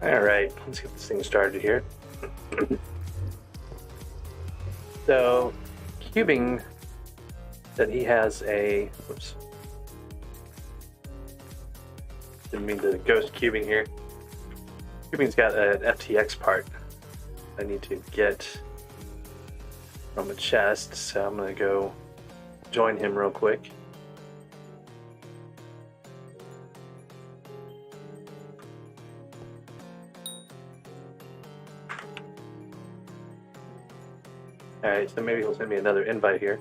Alright, let's get this thing started here. So, Cubing said he has a... Whoops. Didn't mean to ghost Cubing here. Cubing's got an FTX part I need to get from a chest, so I'm going to go join him real quick. Alright, so maybe he'll send me another invite here.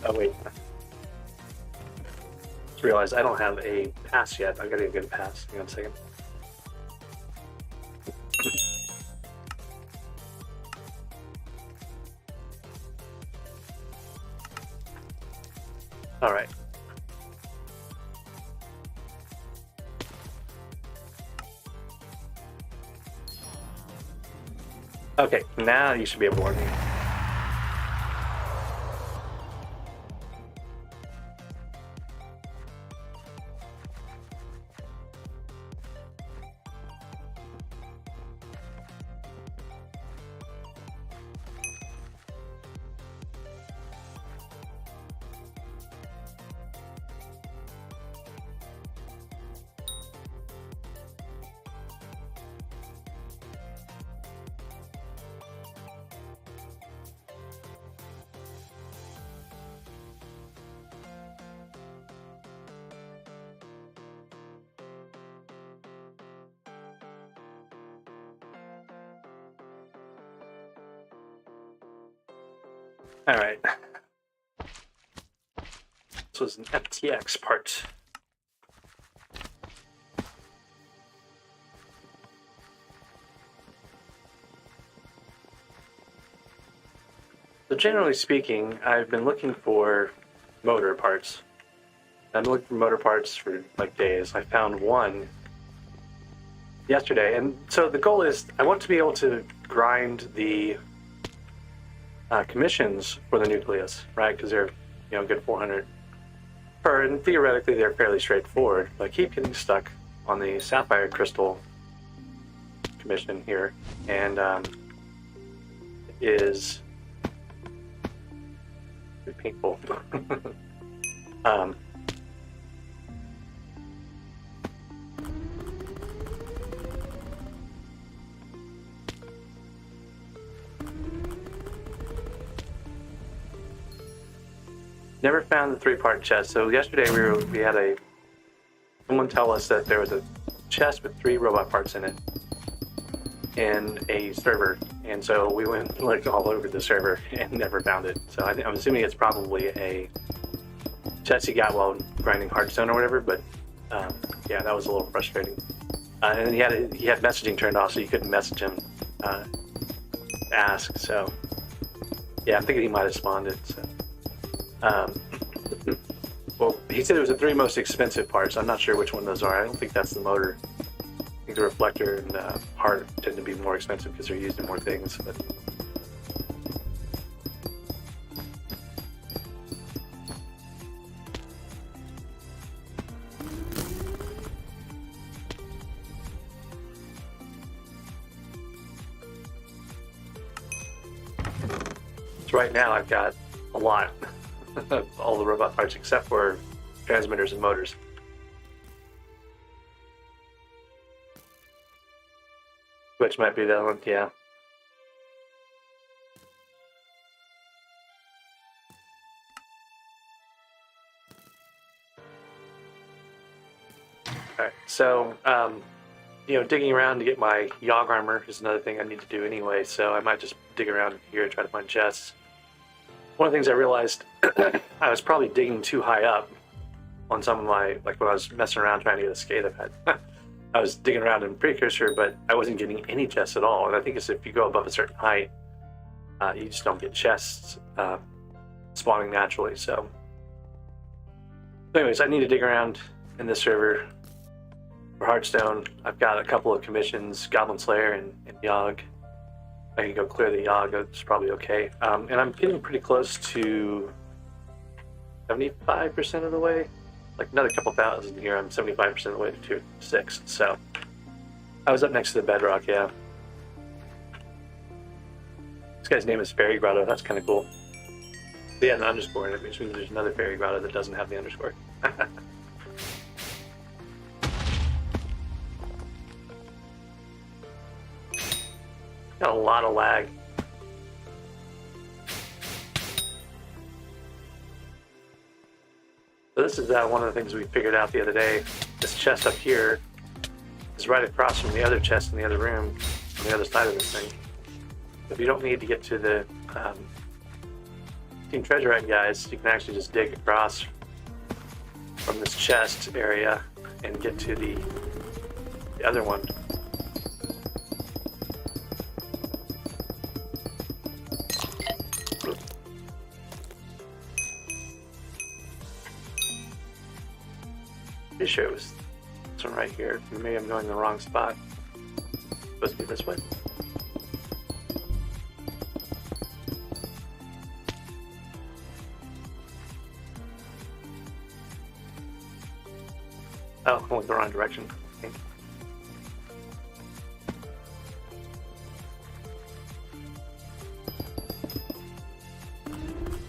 Oh wait. Just realized I don't have a pass yet. I gotta get a pass. Hang on a second. Alright. Okay, now you should be able to warn me. Alright. This was an FTX part. So generally speaking, I've been looking for motor parts. I've been looking for motor parts for like days. I found one yesterday, and so the goal is I want to be able to grind the commissions for the nucleus, right? Because they're, you know, good 400 per, and theoretically they're fairly straightforward. But I keep getting stuck on the sapphire crystal commission here, and is pretty painful. Never found the 3-part chest. So yesterday we had someone tell us that there was a chest with 3 robot parts in it in a server, and so we went like all over the server and never found it. So I'm assuming it's probably a chest he got while grinding Hearthstone or whatever. But yeah, that was a little frustrating. And he had messaging turned off, so you couldn't message him ask. So yeah, I'm thinking he might have spawned it. So. Well, he said it was the 3 most expensive parts. I'm not sure which one those are. I don't think that's the motor. I think the reflector and the heart tend to be more expensive because they're used in more things. But so right now I've got a lot. All the robot parts except for transmitters and motors. Which might be that one, yeah. Alright, so, you know, digging around to get my Yogg armor is another thing I need to do anyway, so I might just dig around here and try to find chests. One of the things I realized, I was probably digging too high up on some of my, like when I was messing around trying to get a skate I've had. I was digging around in Precursor, but I wasn't getting any chests at all. And I think it's if you go above a certain height, you just don't get chests spawning naturally. So anyways, I need to dig around in this server For Hearthstone, I've got a couple of commissions, Goblin Slayer and Yogg. I can go clear the Yogg, it's probably okay. And I'm getting pretty close to 75% of the way. Like another couple thousand here, I'm 75% of the way to tier 6. So I was up next to the Bedrock, yeah. This guy's name is Fairy Grotto, that's kind of cool. They had an underscore in it, which means there's another Fairy Grotto that doesn't have the underscore. Got a lot of lag. So this is one of the things we figured out the other day. This chest up here is right across from the other chest in the other room, on the other side of this thing. If you don't need to get to the Team Treasure Hunt guys, you can actually just dig across from this chest area and get to the other one. Pretty sure it was this one right here. Maybe I'm going the wrong spot. Supposed to be this way. Oh, I went the wrong direction, I think.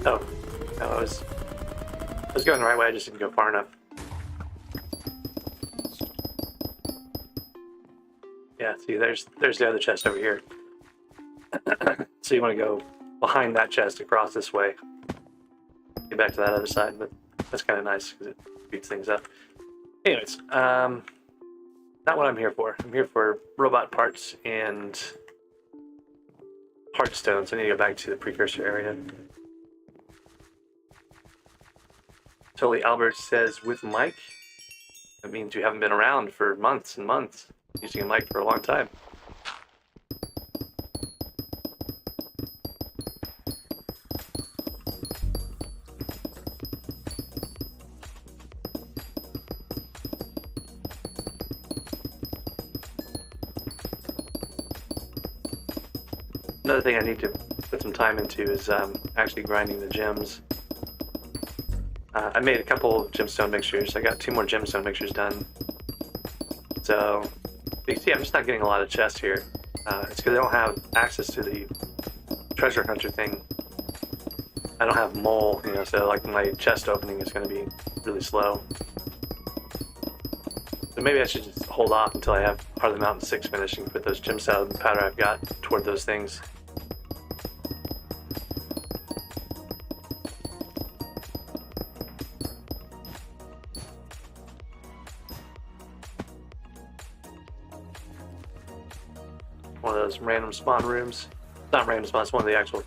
Oh, no, I was going the right way, I just didn't go far enough. Yeah, see, there's the other chest over here. So you want to go behind that chest across this way. Get back to that other side, but that's kind of nice because it speeds things up. Anyways, not what I'm here for. I'm here for robot parts and Hearthstone, so I need to go back to the precursor area. Totally Albert says, with mic, that means you haven't been around for months and months, using a mic for a long time. Another thing I need to put some time into is actually grinding the gems. I made a couple of gemstone mixtures. I got 2 more gemstone mixtures done. So, you see, I'm just not getting a lot of chests here. It's because I don't have access to the treasure hunter thing. I don't have mole, you know, so like my chest opening is going to be really slow. So maybe I should just hold off until I have Heart of the Mountain 6 finished and put those gemstone powder I've got toward those things. One of those random spawn rooms. It's not random spawn, it's one of the actual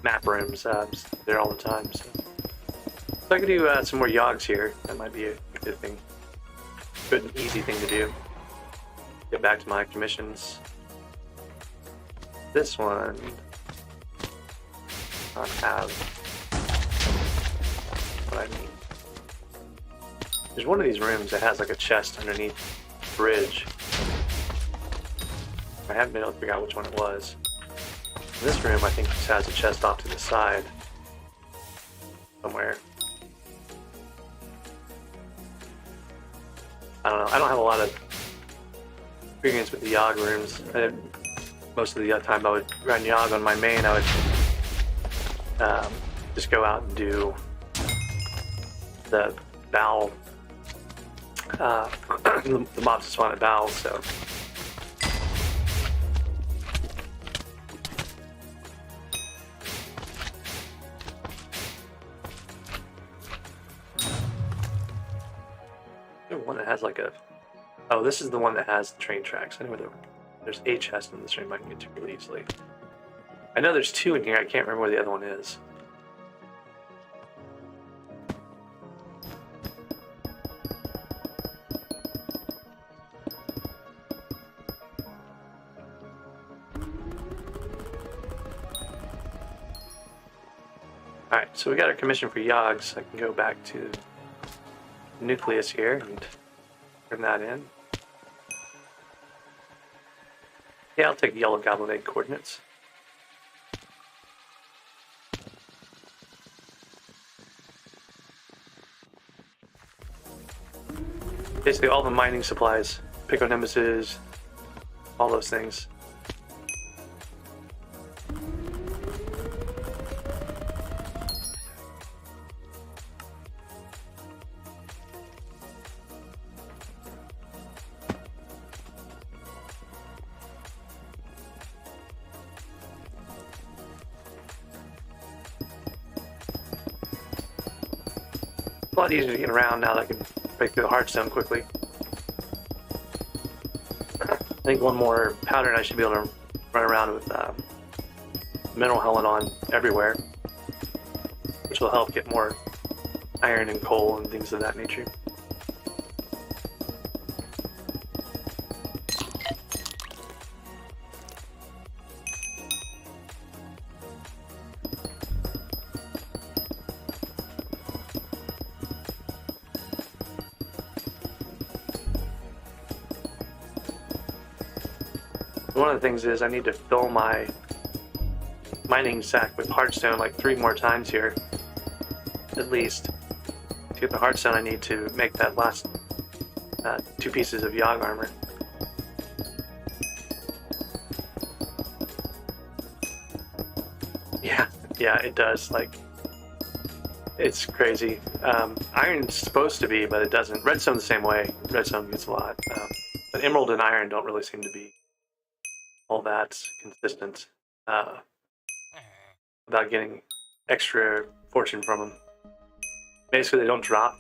map rooms. Just there all the time. So I could do some more Yoggs here. That might be a good thing. Good and easy thing to do. Get back to my commissions. This one I have what I need. There's one of these rooms that has like a chest underneath the bridge. I haven't been able to figure out which one it was. This room, I think, just has a chest off to the side somewhere. I don't know. I don't have a lot of experience with the Yogg rooms. Most of the time I would run Yogg on my main. I would just go out and do the Bow, the mobs spawn at Bow, so. One that has like a... Oh, this is the one that has the train tracks. I know there's a chest in this room I can get to really easily. I know there's 2 in here. I can't remember where the other one is. Alright, so we got our commission for Yoggs. I can go back to Nucleus here and turn that in. Yeah, I'll take yellow goblin egg coordinates. Basically all the mining supplies, Pico Nemesis, all those things. A lot easier to get around now that I can break through the hardstone quickly. I think one more powder and I should be able to run around with mineral helmet on everywhere, which will help get more iron and coal and things of that nature. One of the things is I need to fill my mining sack with hardstone like 3 more times here, at least. To get the hardstone I need to make that last 2 pieces of Yogg armor. Yeah, it does. Like, it's crazy. Iron's supposed to be, but it doesn't. Redstone's the same way. Redstone gets a lot. But emerald and iron don't really seem to be all that consistent about getting extra fortune from them. Basically, they don't drop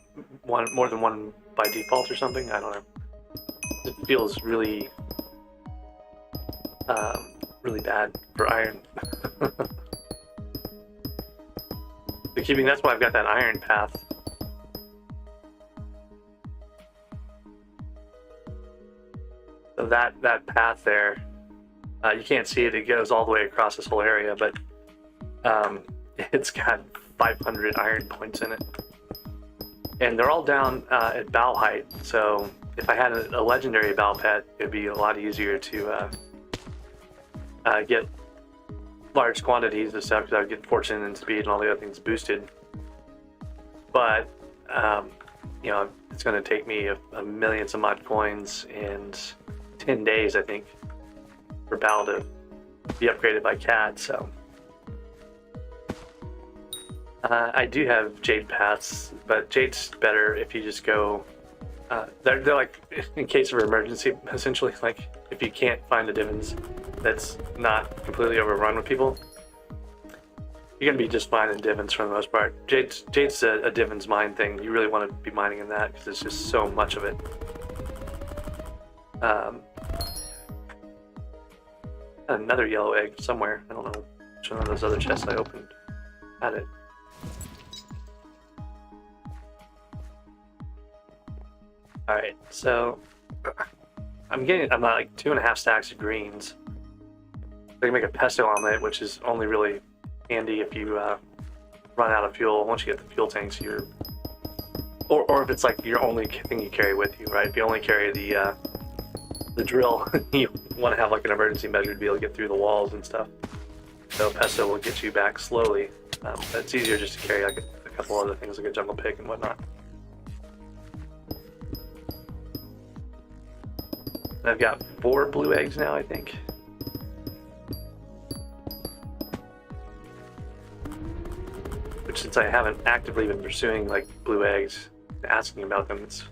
more than one by default or something. I don't know. It feels really, really bad for iron. That's why I've got that iron path. So that path there. You can't see it, it goes all the way across this whole area, but it's got 500 iron points in it. And they're all down at bow height, so if I had a legendary bow pet, it would be a lot easier to get large quantities of stuff, because I would get fortune and speed and all the other things boosted. But, you know, it's going to take me a million some odd coins and 10 days, I think, for Bow to be upgraded by Cat, so I do have Jade paths, but Jade's better if you just go they're like in case of emergency, essentially. Like if you can't find a Divins that's not completely overrun with people, you're gonna be just fine in Divins for the most part. Jade's a Divins mine thing. You really want to be mining in that because there's just so much of it. Another yellow egg somewhere. I don't know which one of those other chests I opened had it. Alright, so I'm like 2.5 stacks of greens. I can make a pesto omelet, which is only really handy if you run out of fuel. Once you get the fuel tanks, or if it's like your only thing you carry with you, right? If you only carry the drill, you want to have like an emergency measure to be able to get through the walls and stuff. So pesto will get you back slowly. But it's easier just to carry like a couple other things like a jungle pick and whatnot. And I've got 4 blue eggs now, I think. Which, since I haven't actively been pursuing like blue eggs, asking about them, it's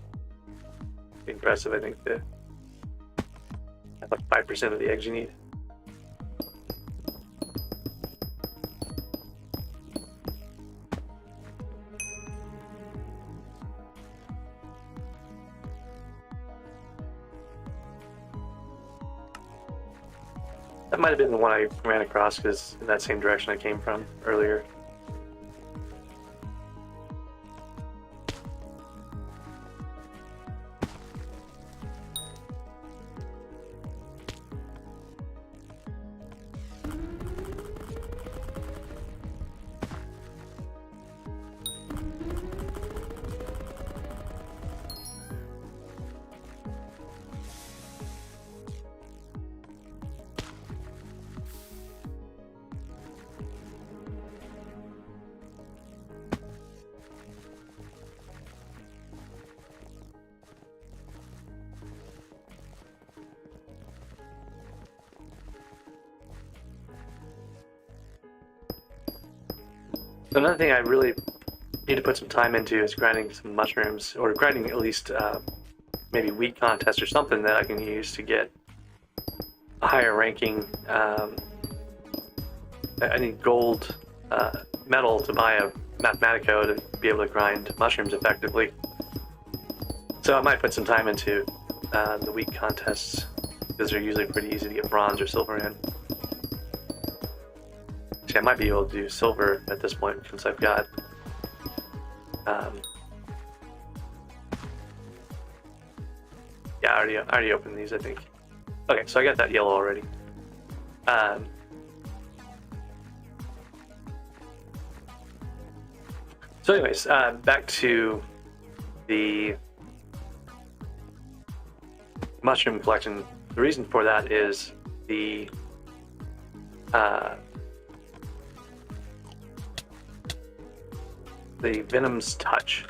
impressive. I think that like 5% of the eggs you need. That might have been the one I ran across, because in that same direction I came from earlier. So another thing I really need to put some time into is grinding some mushrooms, or grinding at least maybe wheat contest or something that I can use to get a higher ranking. I need gold metal to buy a Mathematico to be able to grind mushrooms effectively. So I might put some time into the wheat contests, because they're usually pretty easy to get bronze or silver in. Actually, I might be able to do silver at this point since I've got yeah, I already opened these, I think. Okay, so I got that yellow already. So anyways, back to the mushroom collection. The reason for that is the Venom's Touch.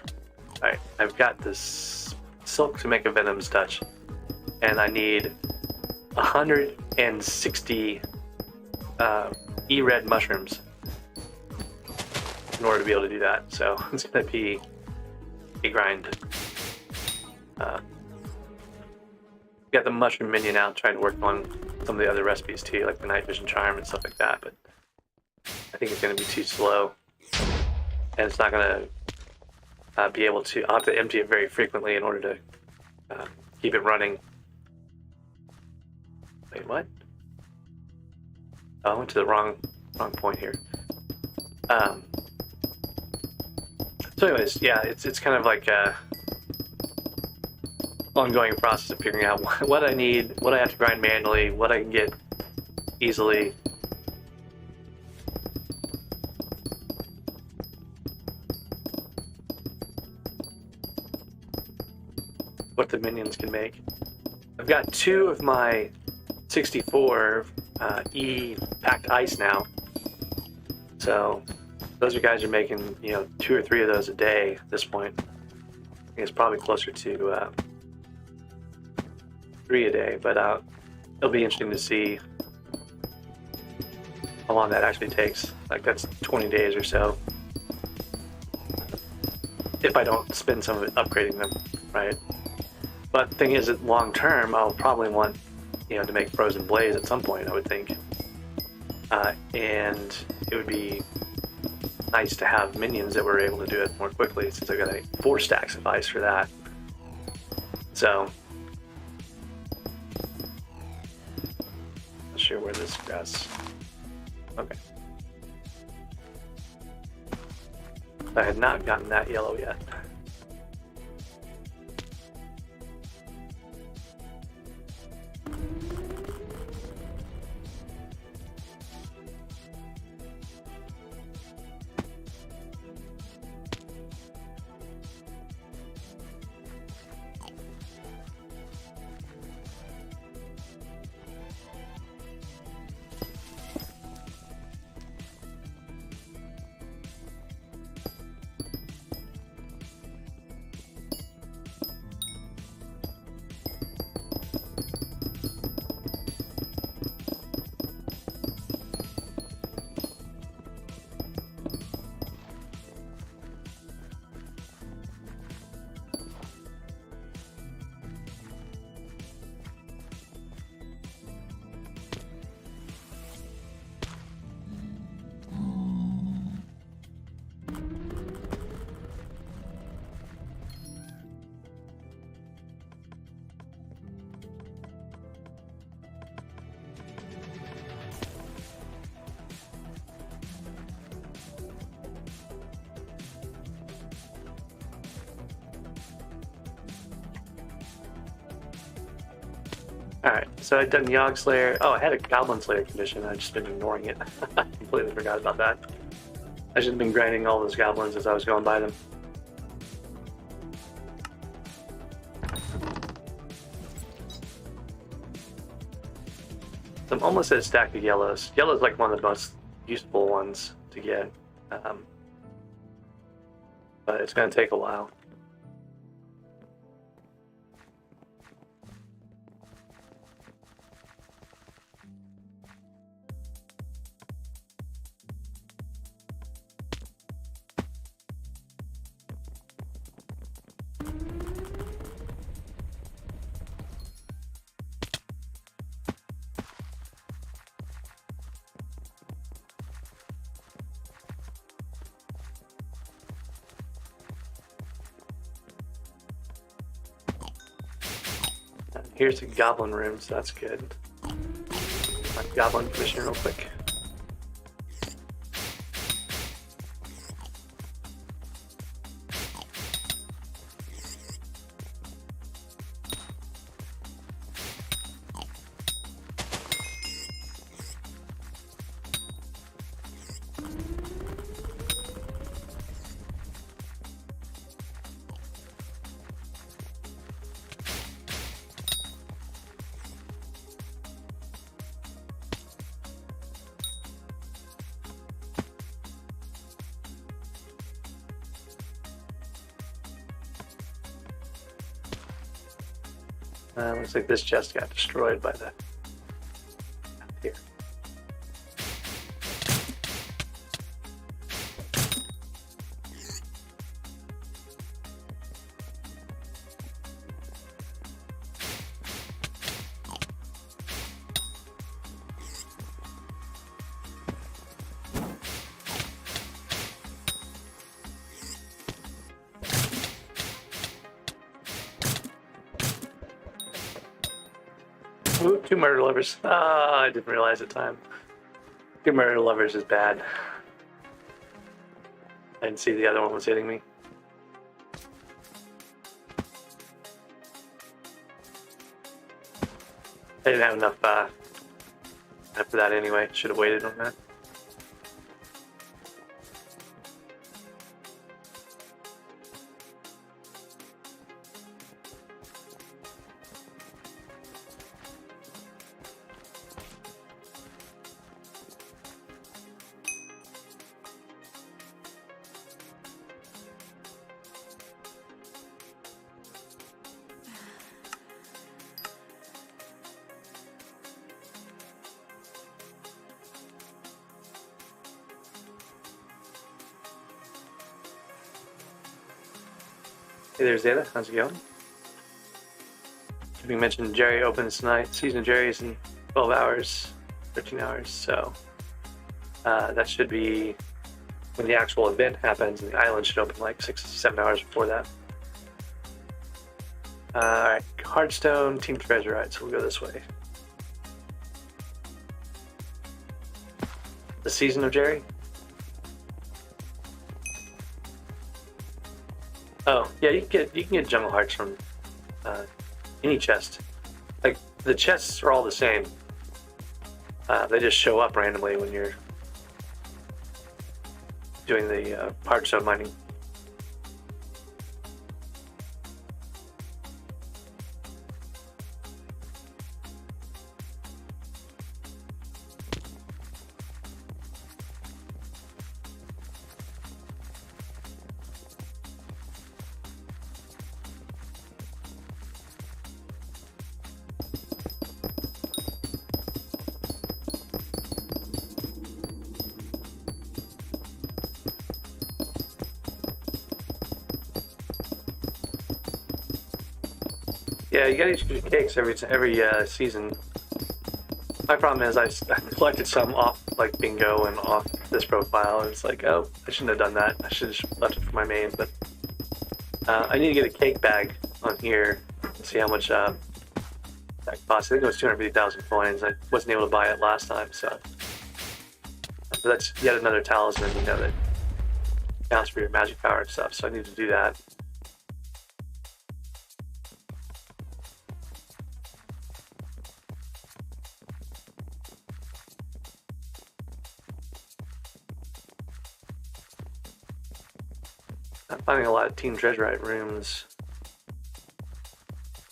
Alright, I've got this silk to make a Venom's Touch, and I need 160 E-red mushrooms in order to be able to do that. So it's going to be a grind. Got the mushroom minion out, trying to work on some of the other recipes too, like the night vision charm and stuff like that, but I think it's going to be too slow, and it's not going to be able to. I'll have to empty it very frequently in order to keep it running. Wait, what? Oh, I went to the wrong point here. So anyways, yeah, it's kind of like a ongoing process of figuring out what I need, what I have to grind manually, what I can get easily. What the minions can make. I've got 2 of my 64 E packed ice now. So those guys are making, 2 or 3 of those a day at this point. I think it's probably closer to 3 a day, but it'll be interesting to see how long that actually takes. Like, that's 20 days or so. If I don't spend some of it upgrading them, right? But the thing is that long term, I'll probably want, to make Frozen Blaze at some point, I would think. And it would be nice to have minions that were able to do it more quickly, since I've got 4 stacks of ice for that. So, not sure where this grass. Okay. I had not gotten that yellow yet. Alright, so I've done Yogg Slayer. Oh, I had a Goblin Slayer condition. I've just been ignoring it. I completely forgot about that. I should have been grinding all those goblins as I was going by them. So I'm almost at a stack of yellows. Yellow's like one of the most useful ones to get. But it's going to take a while. here's the goblin room, so that's good. My goblin commission real quick. Looks like this chest got destroyed by the... Here. Ooh, 2 murder lovers. Ah, I didn't realize at the time. 2 murder lovers is bad. I didn't see the other one was hitting me. I didn't have enough for that anyway. Should have waited on that. Hey there, Zeta. How's it going? We mentioned Jerry opens tonight. Season of Jerry is in 12 hours, 13 hours. So that should be when the actual event happens, and the island should open like 6 to 7 hours before that. Alright, Hearthstone, Team Treasure. Alright, so we'll go this way. The Season of Jerry? Oh, yeah, you can get jungle hearts from any chest. Like, the chests are all the same. They just show up randomly when you're doing the Hearthstone mining. Yeah, you gotta eat your cakes every season. My problem is I collected some off like bingo and off this profile, and it's like, oh, I shouldn't have done that. I should have just left it for my main. But I need to get a cake bag on here and see how much that costs. I think it was 250,000 coins. I wasn't able to buy it last time, so that's yet another talisman, you know, that counts for your magic power and stuff. So I need to do that. I'm finding a lot of Team Treasurite rooms.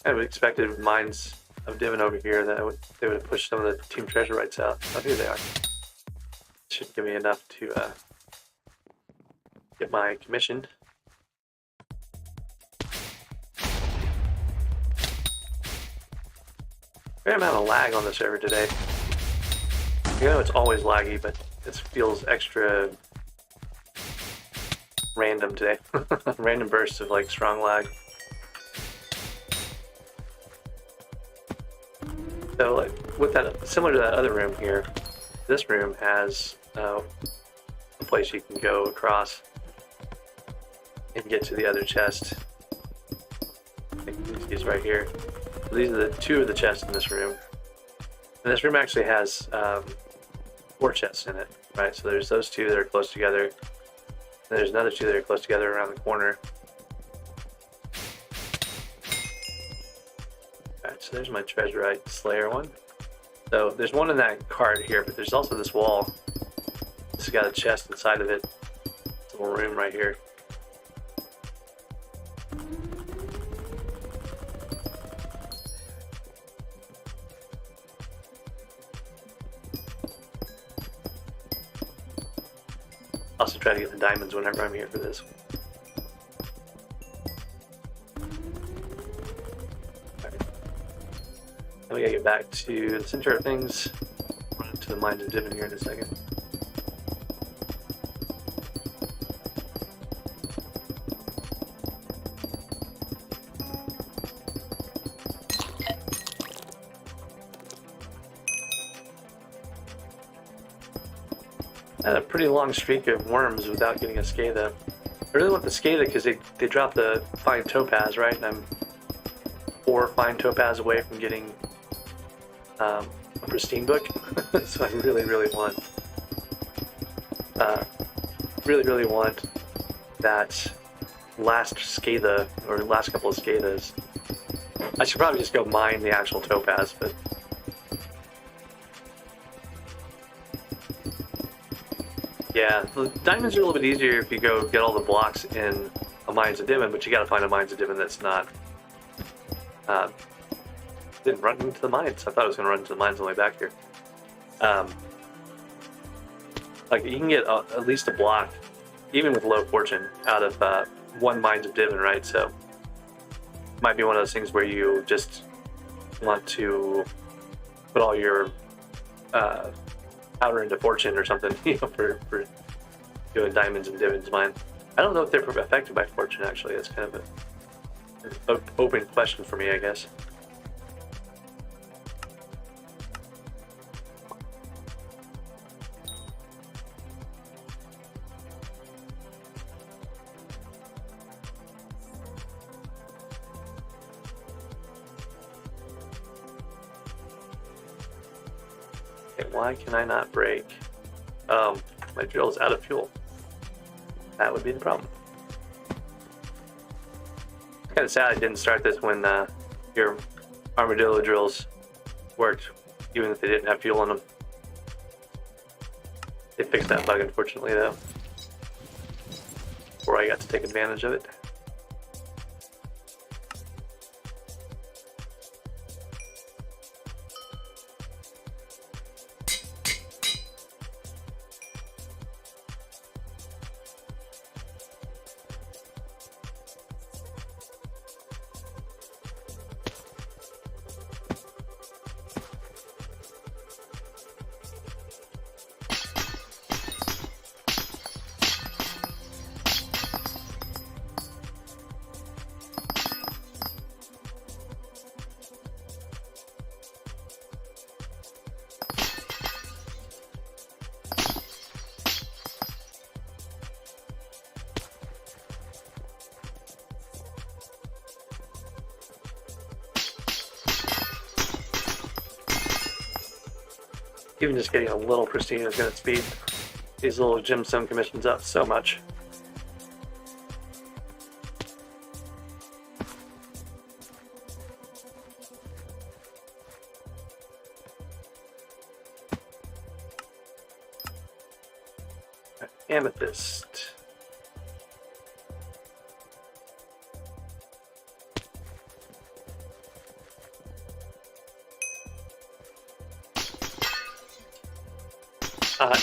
I would have expected with Mines of Divin over here that they would have pushed some of the Team Treasurites out. Oh, here they are. Should give me enough to get my commission. Fair amount of lag on the server today. You know it's always laggy, but this feels extra random today. Random bursts of like strong lag. So like with that, similar to that other room here, this room has a place you can go across and get to the other chest. I think these right here. These are the two of the chests in this room. And this room actually has 4 chests in it, right? So there's those 2 that are close together. And there's another 2 that are close together around the corner. Alright, so there's my Treasurite Slayer one. So there's one in that cart here, but there's also this wall. This has got a chest inside of it. It's a little room right here. Also try to get the diamonds whenever I'm here for this. Right. Then we gotta get back to the center of things. Run into the mines of Divin here in a second. I had a pretty long streak of worms without getting a Skada. I really want the Skada because they drop the fine topaz, right? And I'm 4 fine topaz away from getting a pristine book. So I really want that last Skada, or last couple of Skadas. I should probably just go mine the actual topaz, but yeah, the diamonds are a little bit easier if you go get all the blocks in a Mines of Divin, but you gotta find a Mines of Divin that's not... didn't run into the mines. I thought it was gonna run into the mines on the way back here. Like, you can get at least a block, even with low fortune, out of 1 Mines of Divin, right? So, it might be one of those things where you just want to put all your powder into fortune or something, you know, for doing diamonds and Divin's mine. I don't know if they're affected by fortune, actually. That's kind of an open question for me, I guess. Why can I not break? My drill is out of fuel. That would be the problem. It's kind of sad I didn't start this when your armadillo drills worked, even if they didn't have fuel in them. They fixed that bug, unfortunately, though, before I got to take advantage of it. Even just getting a little pristine is going to speed these little gemstone commissions up so much. Amethyst.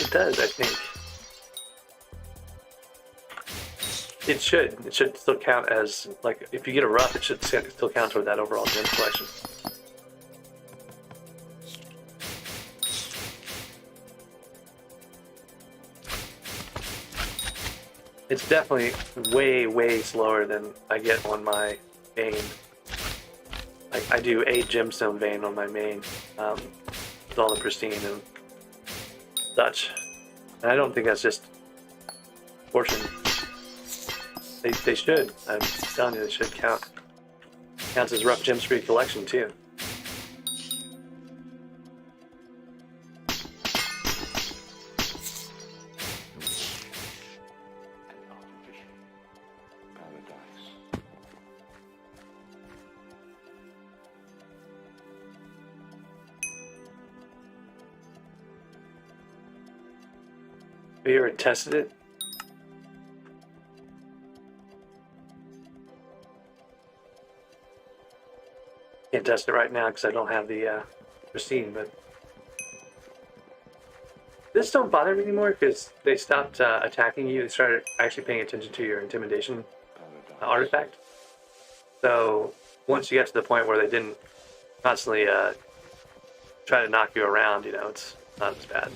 It does, I think. It should. It should still count as, like, if you get a rough, it should still count toward that overall gem collection. It's definitely way slower than I get on my main. I do 8 gemstone vein on my main, with all the pristine and such. And I don't think that's just fortune. They should. I'm telling you, they should count. Counts as rough gem spree collection too. Have you ever tested it? Can't test it right now because I don't have the machine, but this don't bother me anymore because they stopped attacking you. They started actually paying attention to your intimidation artifact. So once you get to the point where they didn't constantly try to knock you around, you know, it's not as bad.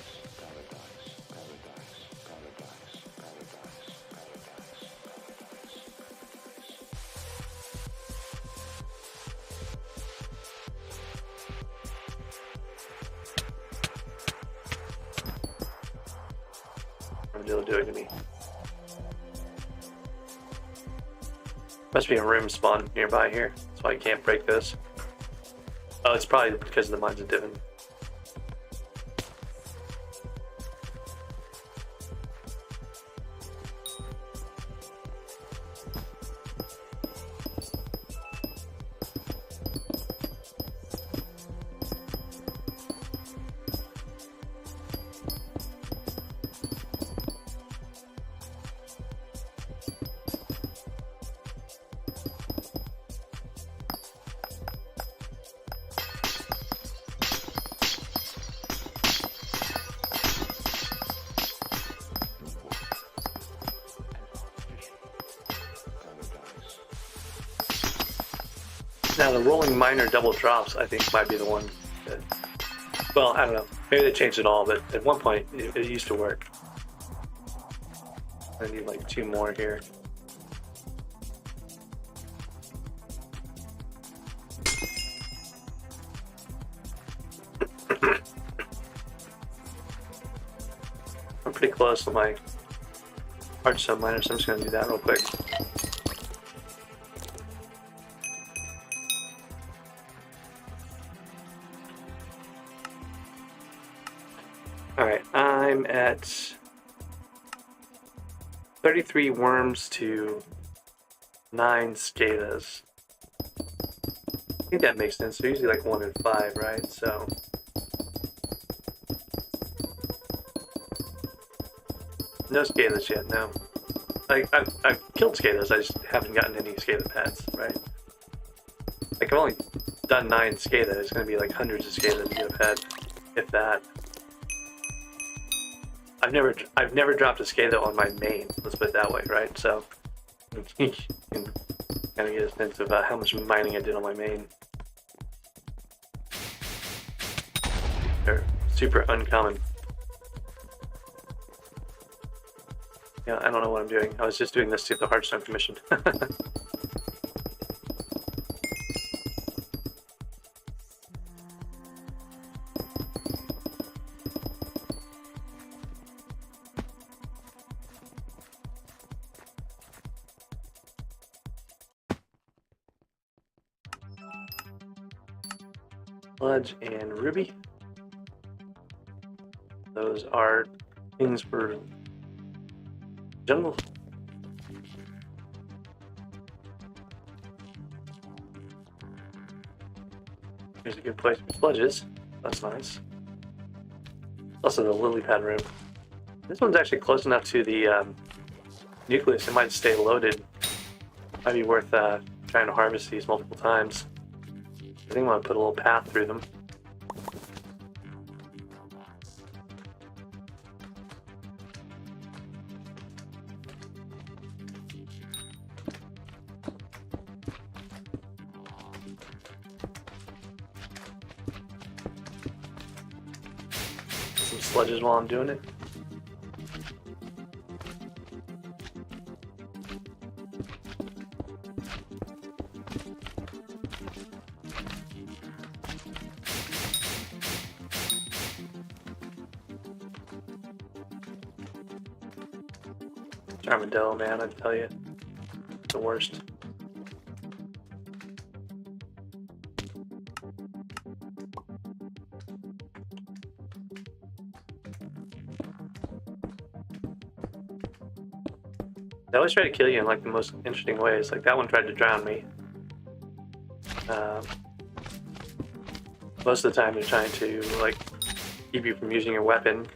They'll do it to me. Must be a room spawn nearby here. That's why you can't break this. Oh, it's probably because of the mines of Divin. Now the rolling miner double drops, I think, might be the one that, well, I don't know. Maybe they changed it all, but at one point it used to work. I need like 2 more here. I'm pretty close to my hardstone miner, so I'm just going to do that real quick. Alright, I'm at 33 worms to 9 skadas. I think that makes sense. They're usually like 1 and 5, right? So no skadas yet, no. I've killed skadas, I just haven't gotten any skada pets, right? Like I've only done 9 skada, it's gonna be like hundreds of skadas to get a pet, if that. I've never dropped a skada on my main, let's put it that way, right? So you can kind of get a sense of how much mining I did on my main. They're super uncommon. Yeah, I don't know what I'm doing. I was just doing this to the Hearthstone Commission. Sludge and Ruby. Those are things for jungle. Here's a good place for sludges. That's nice. Also the lily pad room. This one's actually close enough to the nucleus. It might stay loaded. Might be worth trying to harvest these multiple times. I think I'm going to put a little path through them. Some sludges while I'm doing it. Armadillo, man, I tell you, the worst. They always try to kill you in like the most interesting ways. Like that one tried to drown me. Most of the time they're trying to like keep you from using your weapon.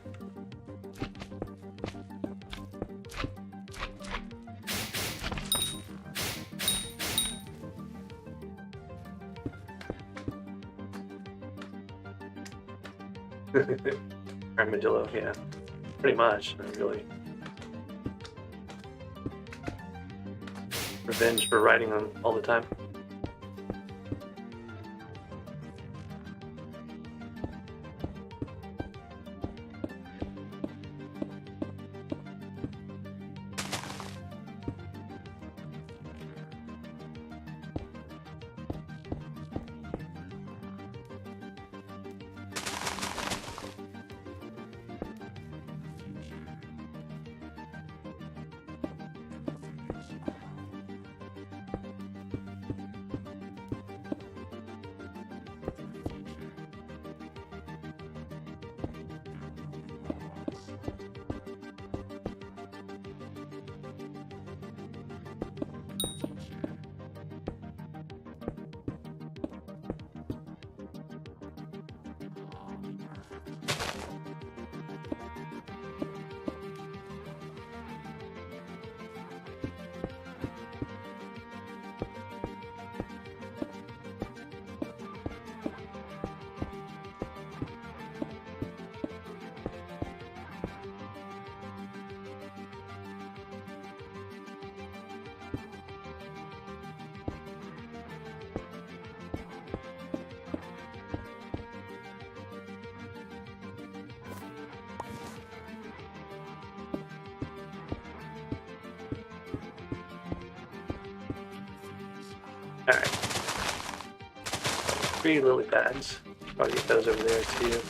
Armadillo, yeah. Pretty much, really. Revenge for riding them all the time. Alright. 3 lily pads. I'll get those over there too.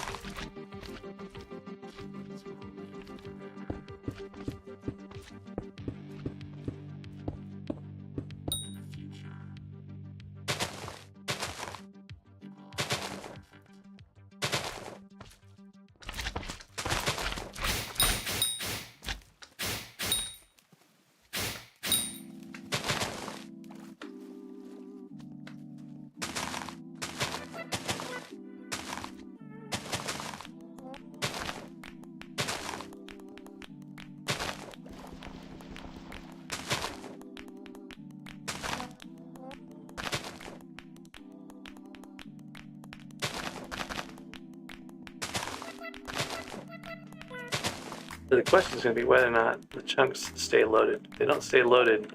So the question is going to be whether or not the chunks stay loaded. If they don't stay loaded,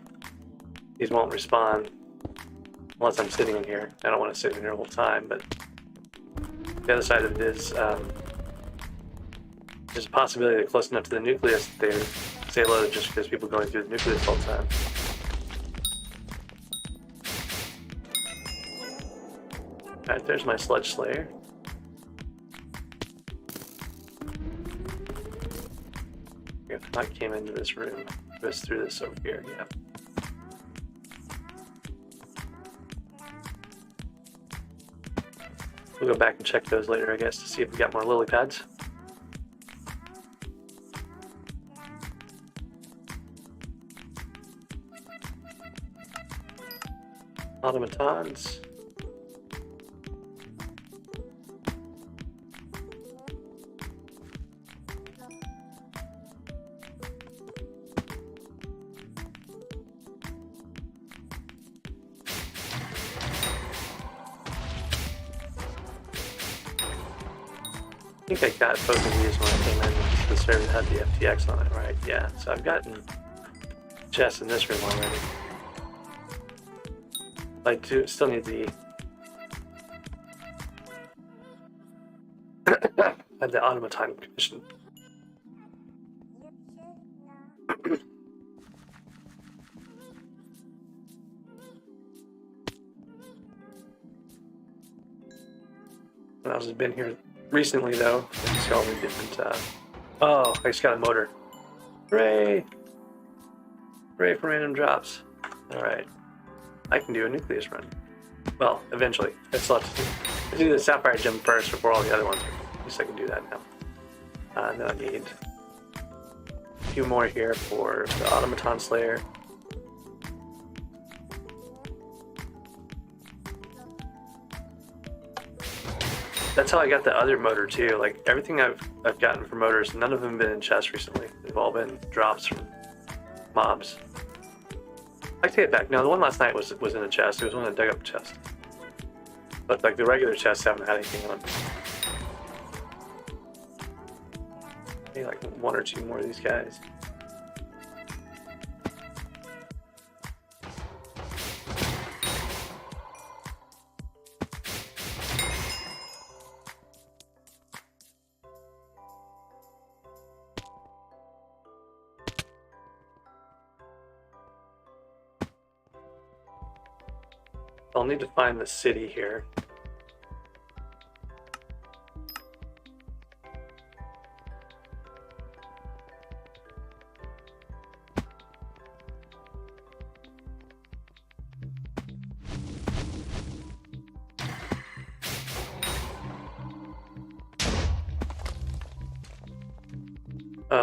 these won't respawn unless I'm sitting in here. I don't want to sit in here the whole time, but the other side of it is there's a possibility they're close enough to the nucleus that they stay loaded just because people are going through the nucleus all the time. Alright, there's my sludge slayer. If I came into this room, it goes through this over here, yeah. We'll go back and check those later, I guess, to see if we got more lily pads. Automatons. I think I got both of these when I came in. The server had the FTX on it, right? Yeah, so I've gotten chests in this room already. I do still need the have the automaton commission. I've been here recently though. I just got all the different oh, I just got a motor. Hooray! Hooray for random drops. Alright. I can do a nucleus run. Well, eventually. I still have to do the sapphire gem first before all the other ones. At least I can do that now. And then I need a few more here for the automaton slayer. That's how I got the other motor too. Like everything I've gotten for motors, none of them have been in chests recently. They've all been drops from mobs. I take it back. No, the one last night was in a chest. It was one that dug up a chest. But like the regular chests haven't had anything on. like one or two more of these guys. I'll need to find the city here.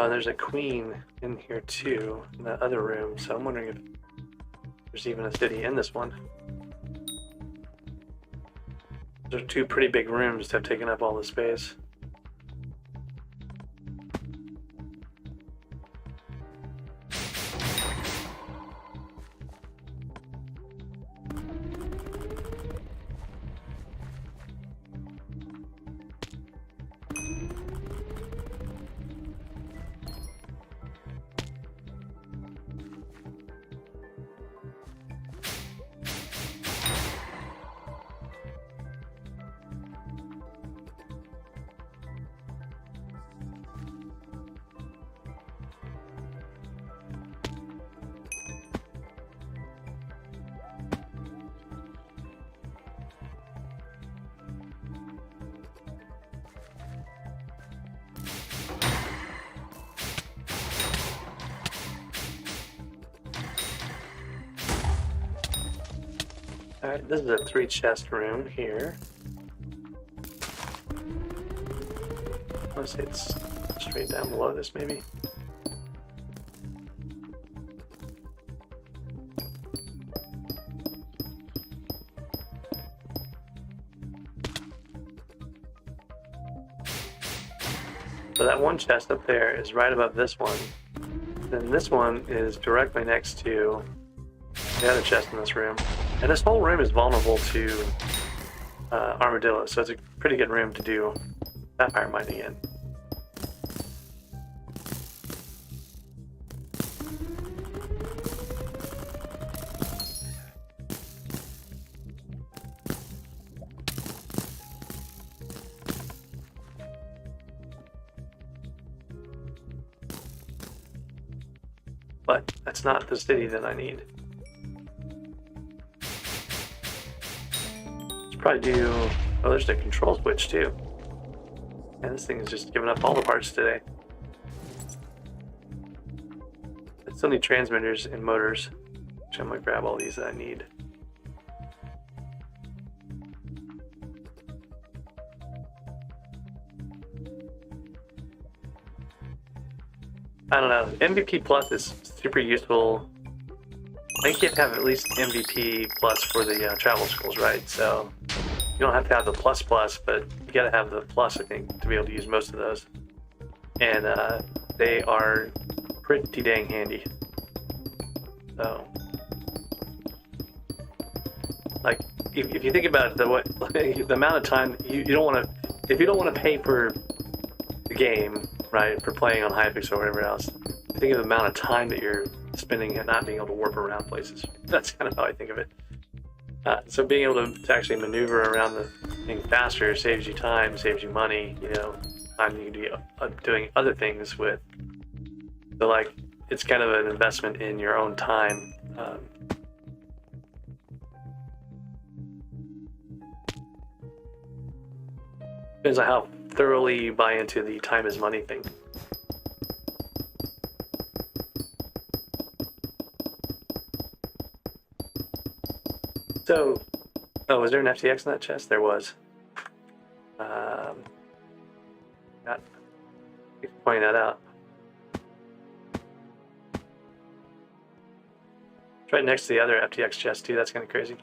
There's a queen in here too, in that other room, so I'm wondering if there's even a city in this one. Those are two pretty big rooms that have taken up all the space. Alright, this is a 3-chest room here. I want to say it's straight down below this, maybe. So that one chest up there is right above this one. Then this one is directly next to the other chest in this room. And this whole room is vulnerable to armadillos, so it's a pretty good room to do sapphire mining in. But that's not the city that I need. Probably do. Oh, there's the control switch too. And this thing is just giving up all the parts today. I still need transmitters and motors, which I'm gonna grab all these that I need. I don't know. MVP Plus is super useful. I think you have to have at least MVP Plus for the travel schools, right? So you don't have to have the plus, but you gotta have the plus, I think, to be able to use most of those. And they are pretty dang handy. So, like, if you think about it, the amount of time you don't want to, if you don't want to pay for the game, right, for playing on Hypixel or whatever else, think of the amount of time that you're spending and not being able to warp around places. That's kind of how I think of it. So being able to actually maneuver around the thing faster saves you time, saves you money, you know, time you can be doing other things with. So like, it's kind of an investment in your own time. Depends on how thoroughly you buy into the time is money thing. So, oh, was there an FTX in that chest? There was. Got pointing that out. It's right next to the other FTX chest too. That's kind of crazy.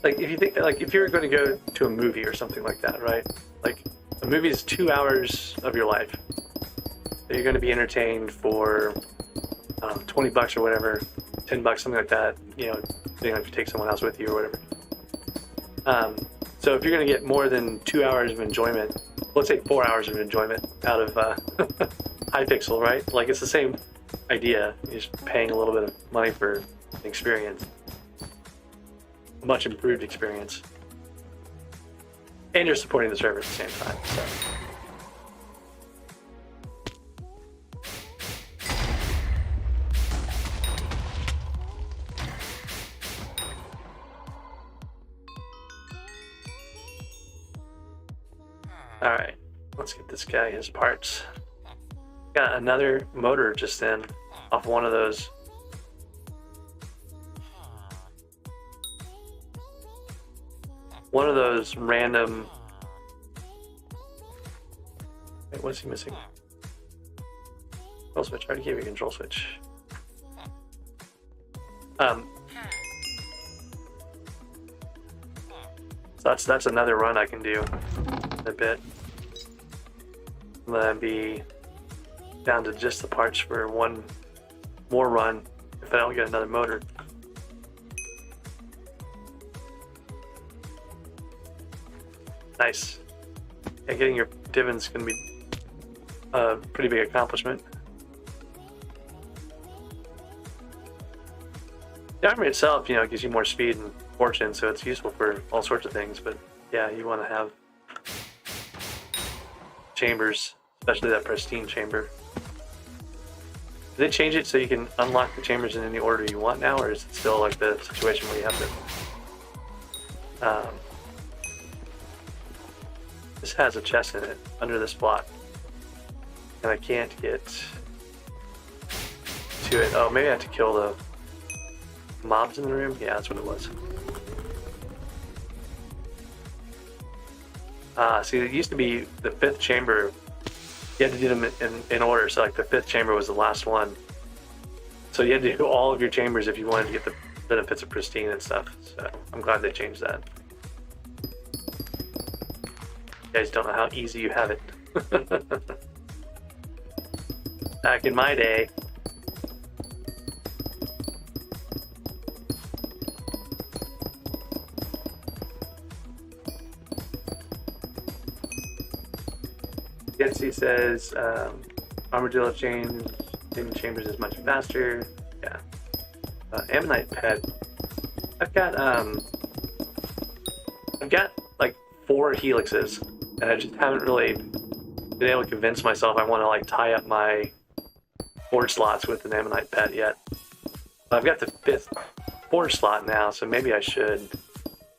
Like if you think, like if you were going to go to a movie or something like that, right? Like A movie is 2 hours of your life. So you're going to be entertained for 20 bucks or whatever, 10 bucks, something like that, you know, depending on if you take someone else with you or whatever. So if you're going to get more than 2 hours of enjoyment, let's say 4 hours of enjoyment out of Hypixel, right? Like, it's the same idea. You're just paying a little bit of money for an experience. A much improved experience. And you're supporting the server at the same time. So. Alright, let's get this guy his parts. Got another motor just in off one of those. One of those random. Wait, what's he missing? Control switch. I already gave you a control switch. So that's another run I can do in a bit. And then be down to just the parts for one more run if I don't get another motor. Nice. Yeah, getting your divins is going to be a pretty big accomplishment. The armor itself, you know, gives you more speed and fortune, so it's useful for all sorts of things, but yeah, you want to have chambers, especially that pristine chamber. Did they change it so you can unlock the chambers in any order you want now, or is it still like the situation where you have to... This has a chest in it, under this block. And I can't get to it. Oh, maybe I have to kill the mobs in the room? Yeah, that's what it was. See, it used to be the 5th chamber. You had to do them in order, so like the 5th chamber was the last one. So you had to do all of your chambers if you wanted to get the benefits of pristine and stuff. So I'm glad they changed that. You guys don't know how easy you have it. Back in my day. Yancy says Armadillo change in chambers is much faster. Yeah. Ammonite pet. I've got like 4 helixes, and I just haven't really been able to convince myself I want to like tie up my forge slots with an Ammonite pet yet. I've got the 5th forge slot now, so maybe I should.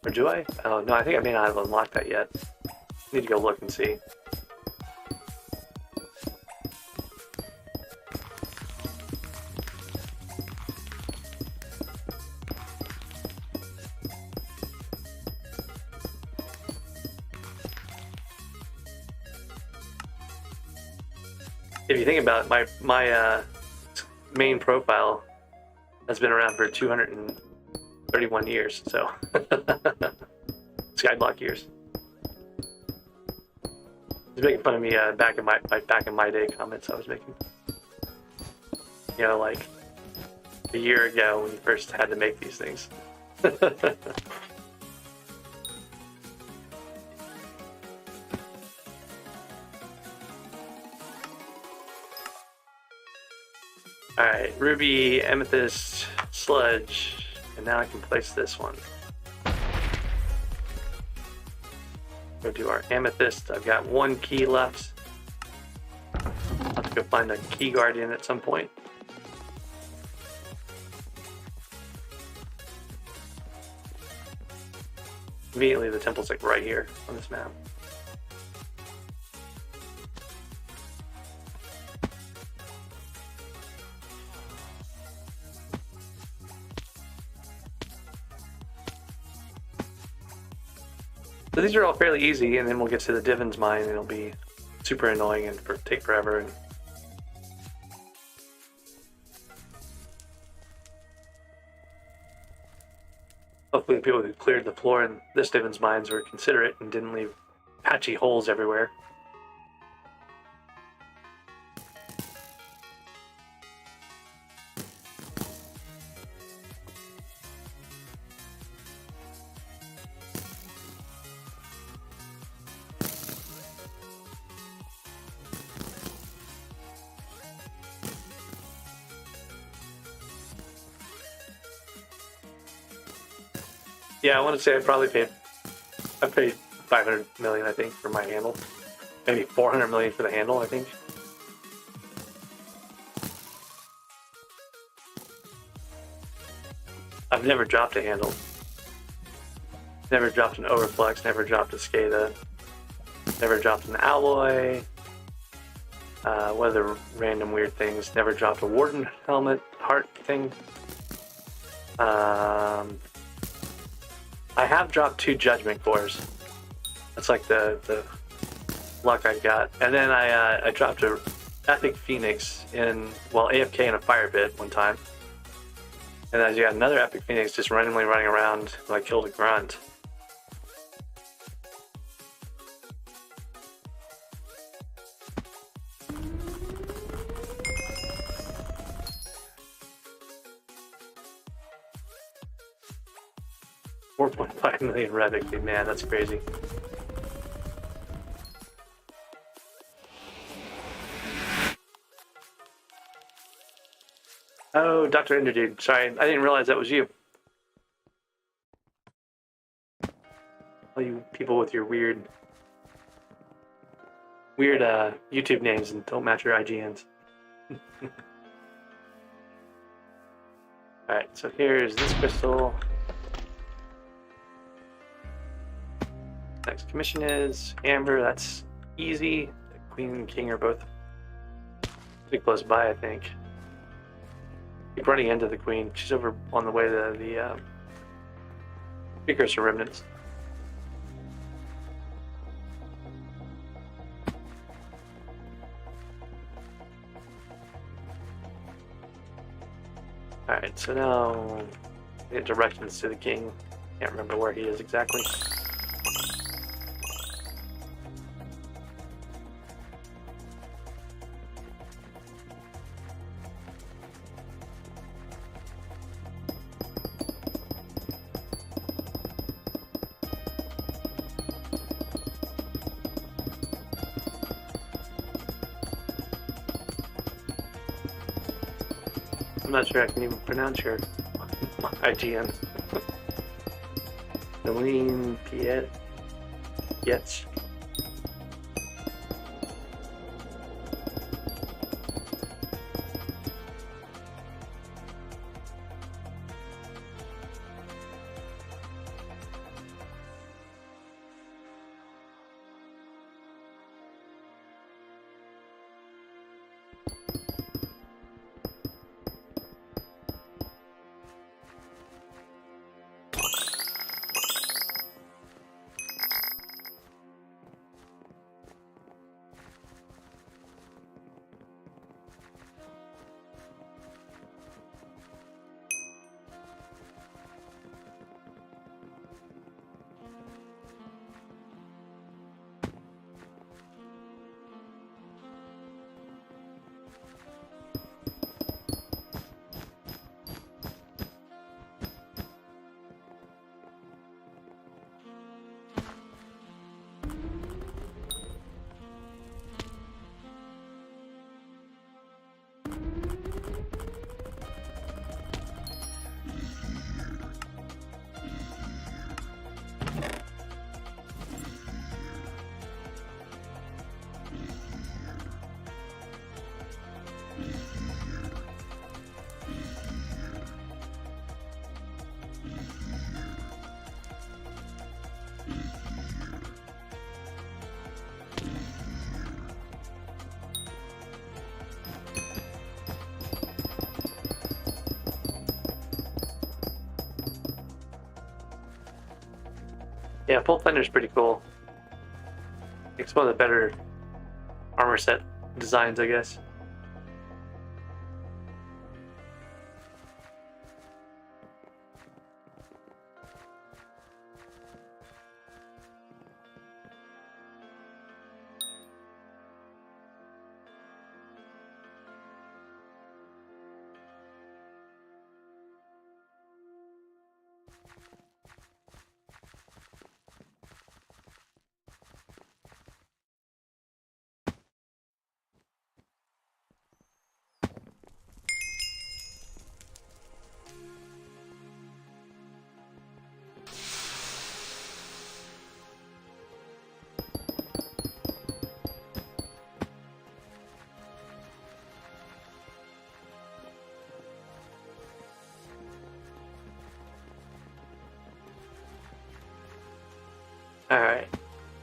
Or do I? Oh no, I think I may not have unlocked that yet. Need to go look and see. If you think about it, my main profile has been around for 231 years, so SkyBlock years. He's making fun of me back in my day comments I was making. You know, like a year ago when you first had to make these things. Alright, ruby, amethyst, sludge, and now I can place this one. Go do our amethyst. I've got 1 key left. I'll have to go find a key guardian at some point. Conveniently, the temple's like right here on this map. So these are all fairly easy, and then we'll get to the Divin's Mine, and it'll be super annoying and take forever. And hopefully the people who cleared the floor in this Divin's Mines were considerate and didn't leave patchy holes everywhere. Yeah, I want to say I paid 500 million, I think, for my handle. Maybe 400 million for the handle, I think. I've never dropped a handle. Never dropped an overflex, never dropped a SCADA, never dropped an alloy. What other random weird things? Never dropped a Warden helmet heart thing. I have dropped 2 Judgment Cores. That's like the luck I got. And then I dropped a Epic Phoenix AFK in a fire pit one time. And then I got another Epic Phoenix just randomly running around when I killed a grunt. $4.5 million Revic, man, that's crazy. Oh, Dr. Enderdude, sorry, I didn't realize that was you. All you people with your weird YouTube names and don't match your IGNs. Alright, so here's this crystal. Next commission is Amber, that's easy. The Queen and King are both pretty close by, I think. Keep running into the Queen. She's over on the way to the Precursor Remnants. Alright, so now we get directions to the King. Can't remember where he is exactly. I'm not sure I can even pronounce your IGN. Celine Piet. Yes. Yeah, Full Fender's pretty cool. It's one of the better armor set designs, I guess. Alright.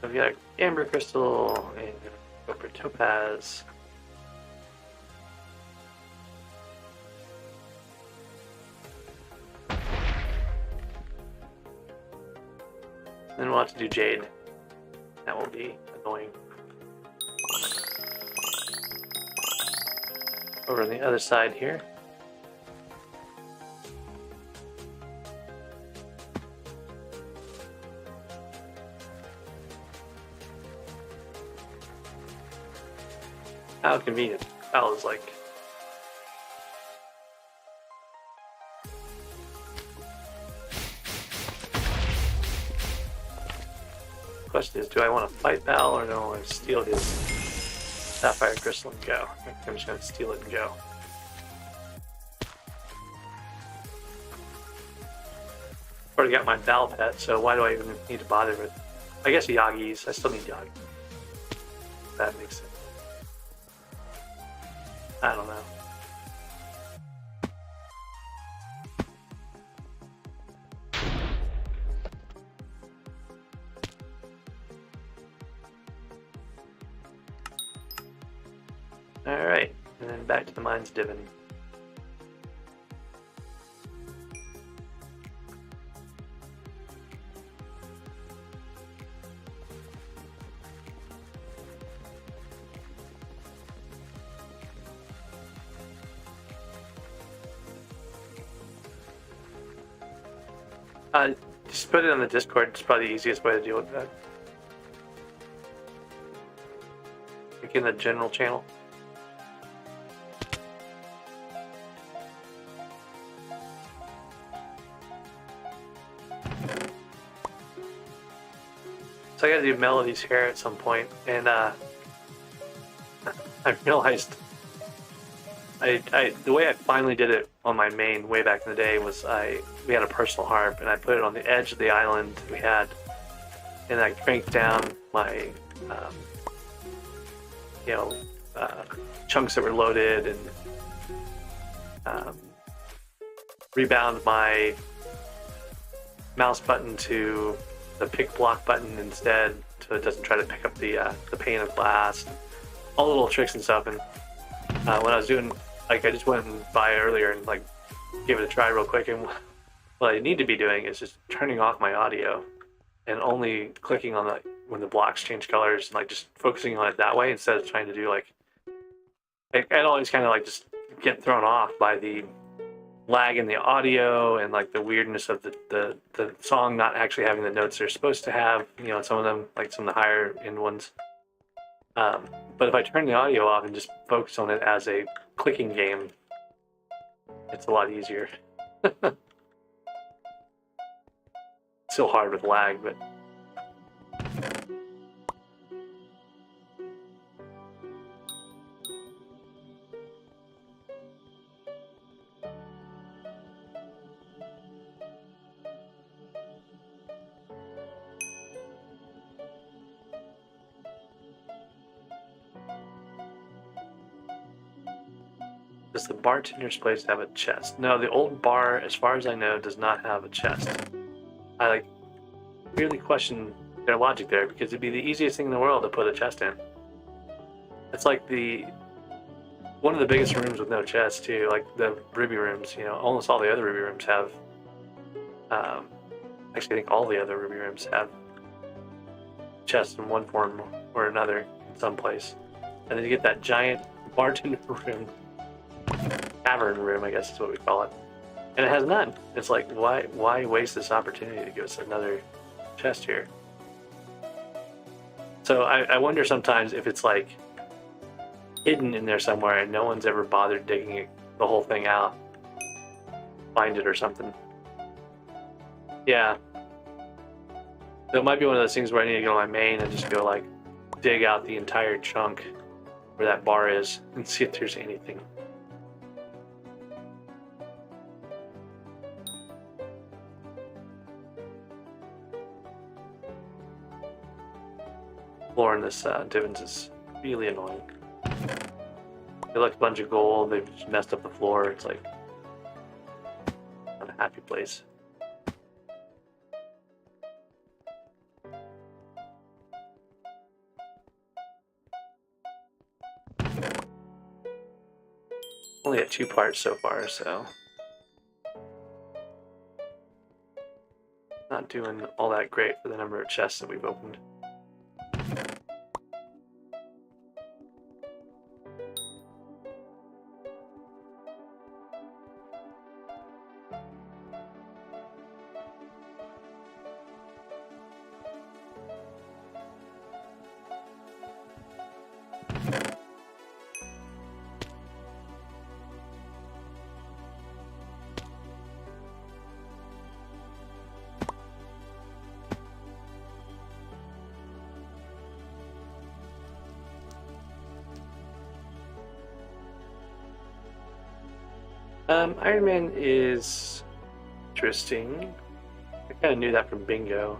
So we got amber crystal and go for topaz. Then we'll have to do jade. That will be annoying. Over on the other side here. How convenient. That was like... Question is, do I want to fight Val or do I want to steal his sapphire crystal and go? I think I'm just going to steal it and go. Already got my Val pet, so why do I even need to bother with... I guess Yagi's. I still need Yagi. That makes sense. I don't know. Alright, and then back to the mines divin. Just put it on the Discord. It's probably the easiest way to deal with that. Like in the general channel. So I gotta do Melody's hair at some point, and I realized the way I finally did it on my main way back in the day was we had a personal harp and I put it on the edge of the island we had, and I cranked down my chunks that were loaded and rebound my mouse button to the pick block button instead, so it doesn't try to pick up the pane of glass, all the little tricks and stuff. And when I was doing, like, I just went by earlier and like gave it a try real quick, and what I need to be doing is just turning off my audio and only clicking on the when the blocks change colors and like just focusing on it that way instead of trying to do like I'd always kind of like just get thrown off by the lag in the audio and like the weirdness of the song not actually having the notes they're supposed to have, you know, some of them, like some of the higher end ones. But if I turn the audio off and just focus on it as a clicking game, it's a lot easier. Still hard with lag, but does the bartender's place have a chest? No, the old bar, as far as I know, does not have a chest. I like really question their logic there, because it'd be the easiest thing in the world to put a chest in. It's like one of the biggest rooms with no chest too, like the Ruby rooms. You know, almost all the other Ruby rooms have. Actually, I think all the other Ruby rooms have chests in one form or another in some place. And then you get that giant bartender room. Tavern room, I guess is what we call it, and it has none. It's like, why waste this opportunity to give us another chest here? So I wonder sometimes if it's like hidden in there somewhere and no one's ever bothered digging the whole thing out, find it or something. Yeah, so it might be one of those things where I need to go to my main and just go like dig out the entire chunk where that bar is and see if there's anything. Floor in this Divins is really annoying. They left a bunch of gold, they've just messed up the floor. It's like not a happy place. Only at 2 parts so far, so not doing all that great for the number of chests that we've opened. Ironman is interesting. I kind of knew that from Bingo.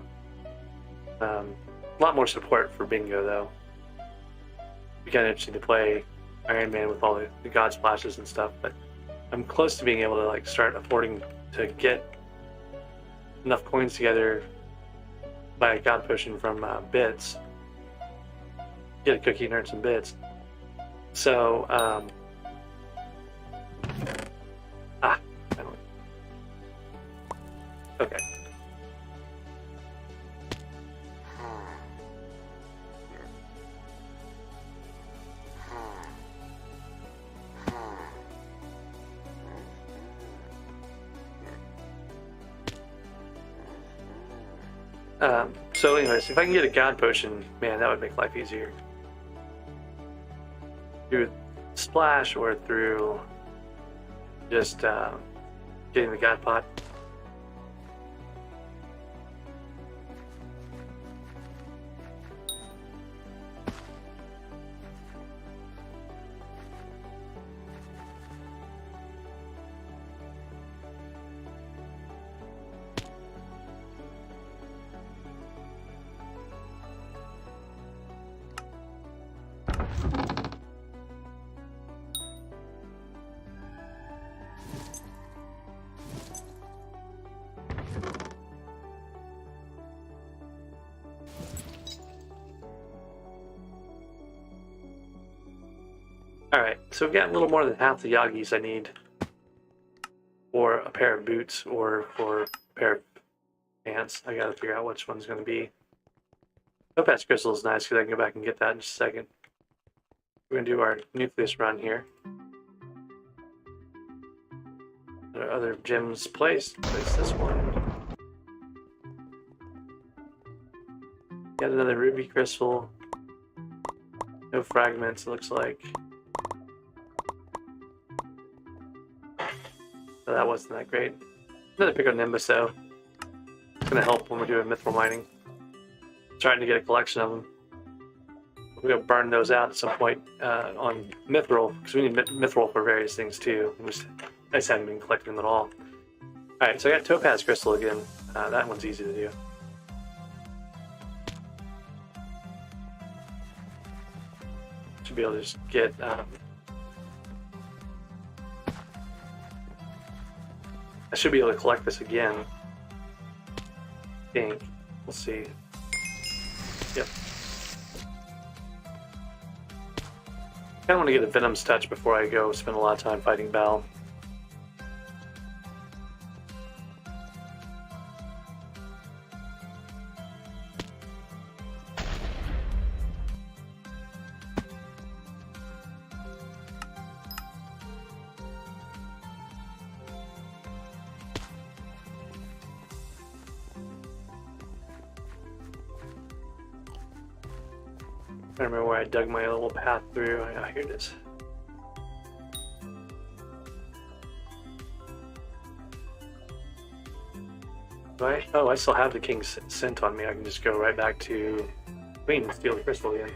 A lot more support for Bingo, though. It'd be kind of interesting to play Ironman with all the God splashes and stuff, but I'm close to being able to like start affording to get enough coins together by a God potion from bits. Get a cookie and earn some bits. So, okay. So anyways, if I can get a God potion, man, that would make life easier. Through splash or through just getting the God pot. Alright, so we've got a little more than half the Yagis I need for a pair of boots or for a pair of pants. I gotta figure out which one's gonna be. Topaz Crystal is nice because I can go back and get that in just a second. We're gonna do our nucleus run here. There are other gems placed. Place this one. Got another ruby crystal. No fragments, it looks like. So that wasn't that great. Another pick on Nimbus though. It's gonna help when we're doing mithril mining. Trying to get a collection of them. We're gonna burn those out at some point on mithril because we need mithril for various things too. I just haven't been collecting them at all. Alright, so I got Topaz Crystal again. That one's easy to do. Should be able to just get I should be able to collect this again. I think. We'll see. Yep. I want to get a Venom's Touch before I go spend a lot of time fighting Bal. I remember where I dug my little path through. Oh, here it is. Right? Oh, I still have the King's Scent on me. I can just go right back to Queen and steal the crystal again.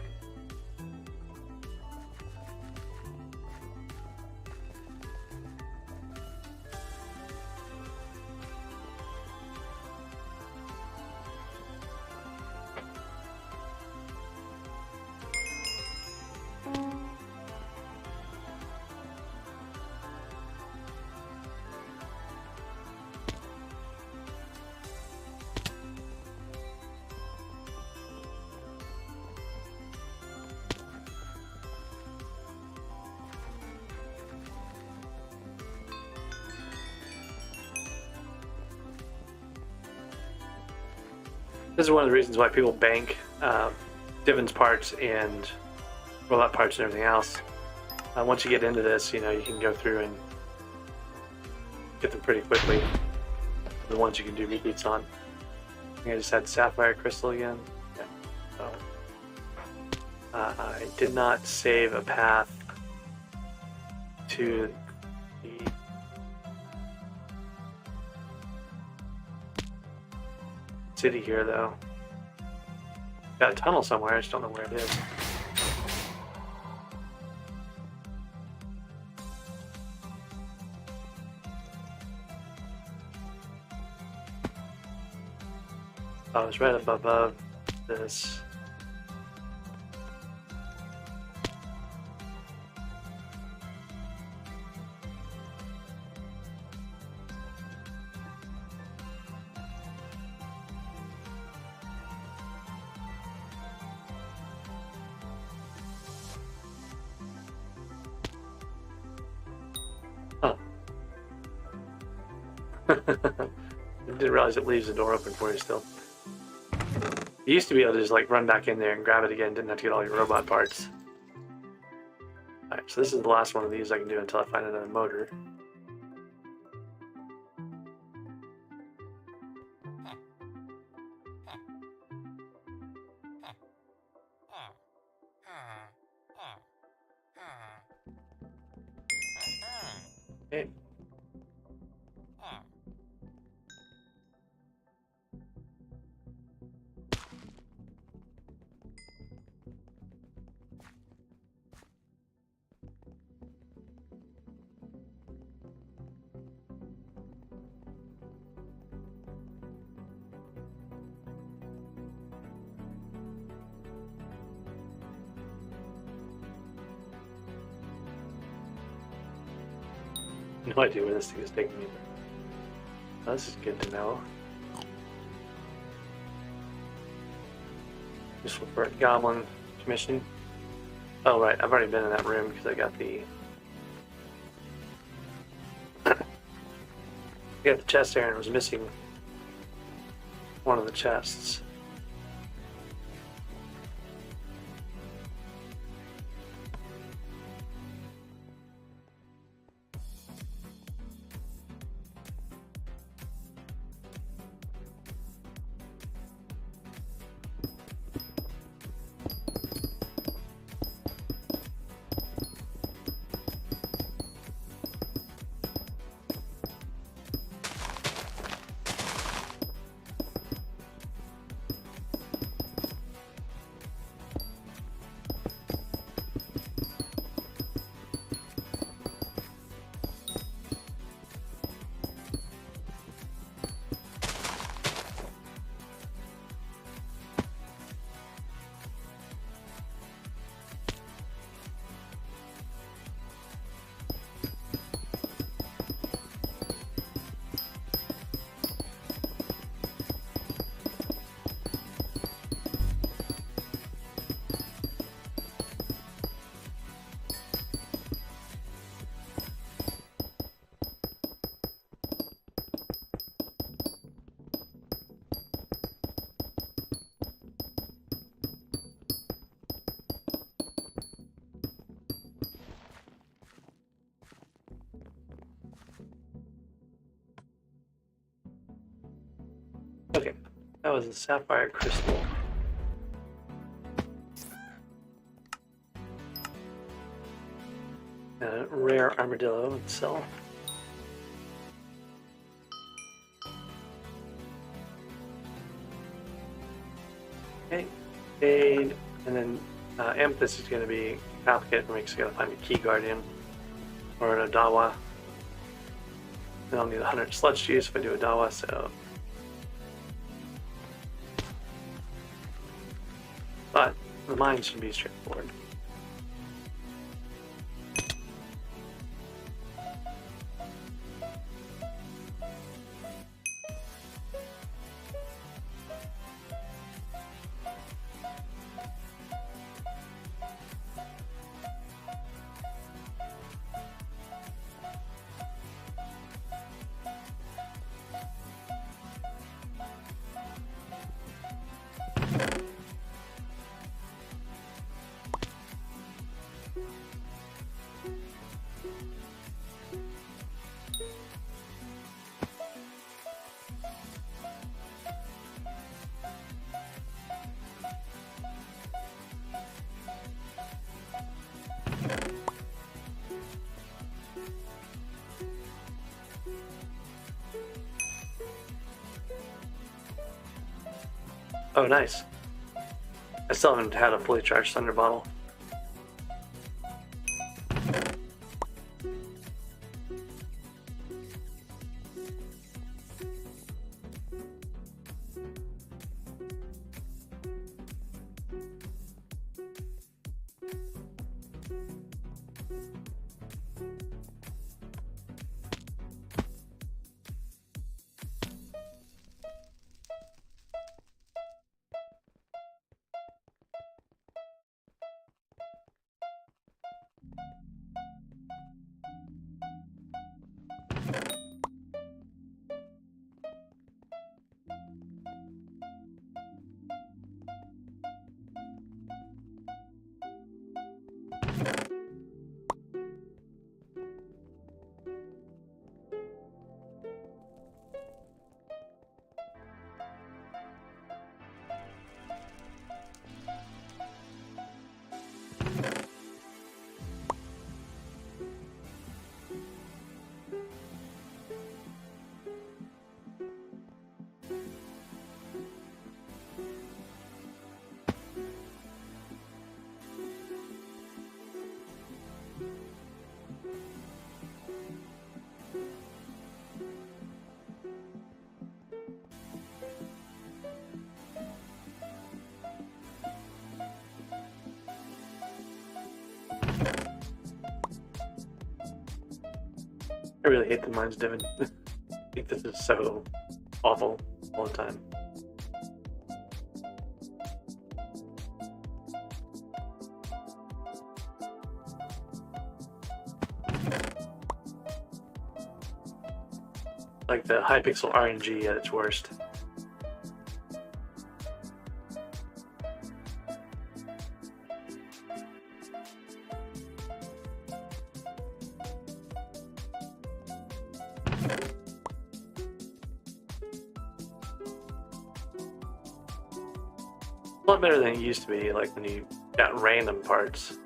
This is one of the reasons why people bank Divins parts and robot parts and everything else. Once you get into this, you know, you can go through and get them pretty quickly. The ones you can do repeats on. I think I just had Sapphire Crystal again. Yeah. So, I did not save a path to the city here, though. Got a tunnel somewhere, I just don't know where it is. Oh, it's right up above this. Huh. I didn't realize it leaves the door open for you still. You used to be able to just like run back in there and grab it again, didn't have to get all your robot parts. Alright, so this is the last one of these I can do until I find another motor. Okay. No idea where this thing is taking me. Oh, this is good to know. Useful for a goblin commission. Oh right, I've already been in that room because I got the chest there and was missing one of the chests. Okay, that was a sapphire crystal. A rare armadillo itself. Okay, jade, and then amethyst is going to be complicated for me because I got to find a key guardian or an Odawa. And I'll need 100 sludge juice if I do Odawa, so. But the mine should be straightforward. Oh, nice. I still haven't had a fully charged thunder bottle. I really hate the mines, Devin. I think this is so awful all the time. Like the Hypixel RNG at its worst. A lot better than it used to be, like when you got random parts.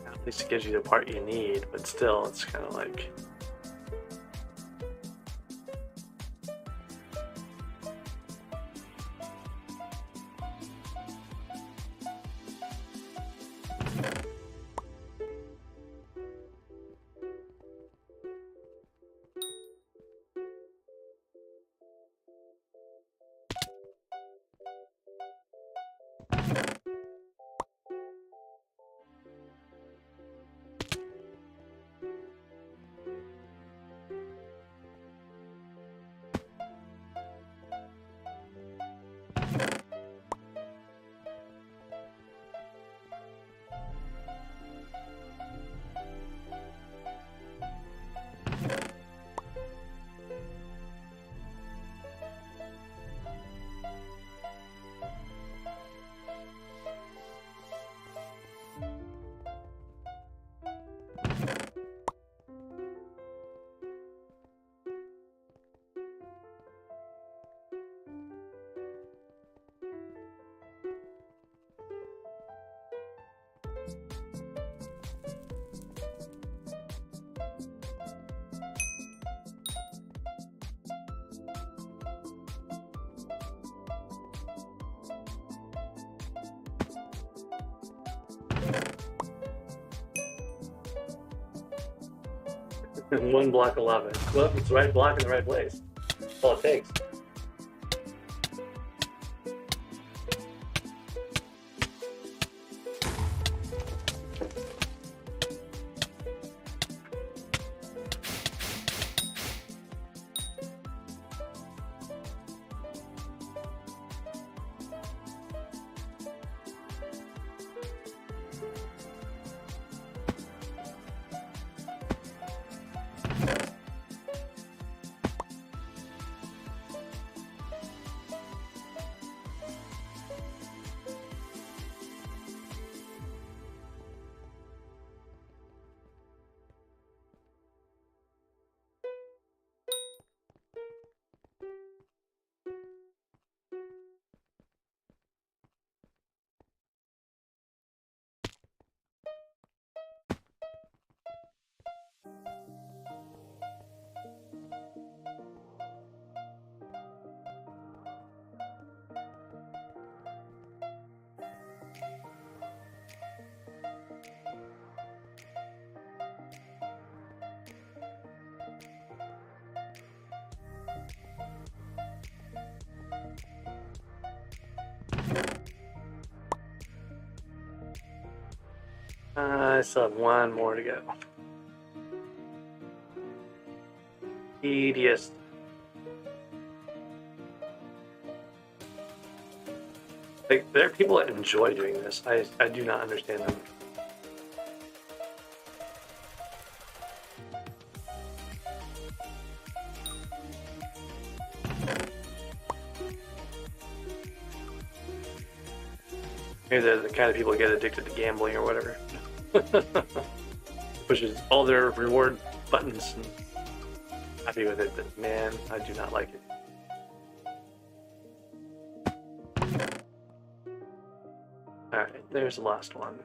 At least it gives you the part you need, but still, it's kind of like... One block of lava. Well, it's the right block in the right place. That's all it takes. I still have one more to go. Tedious. Like, there are people that enjoy doing this. I do not understand them. Maybe they're the kind of people that get addicted to gambling or whatever. Pushes all their reward buttons and happy with it, but man, I do not like it. Alright, there's the last one.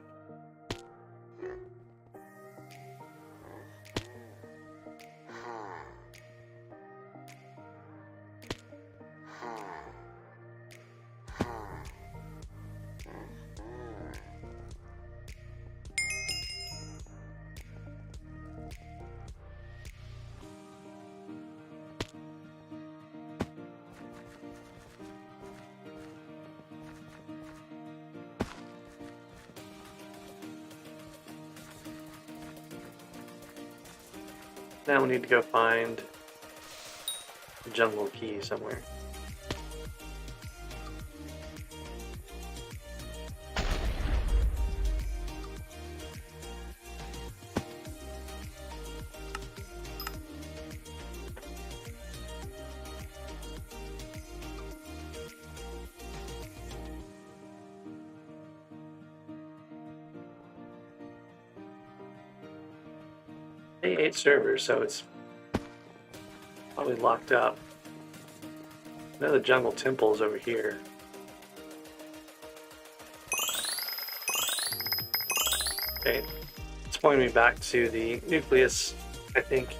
Now we need to go find the jungle key somewhere. They 8 servers, so it's probably locked up. I know the jungle temple is over here. Okay, it's pointing me back to the nucleus, I think.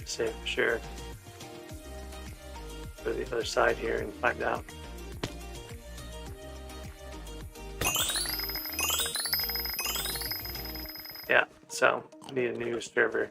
Say for sure. Go to the other side here and find out. Yeah, so need a new server.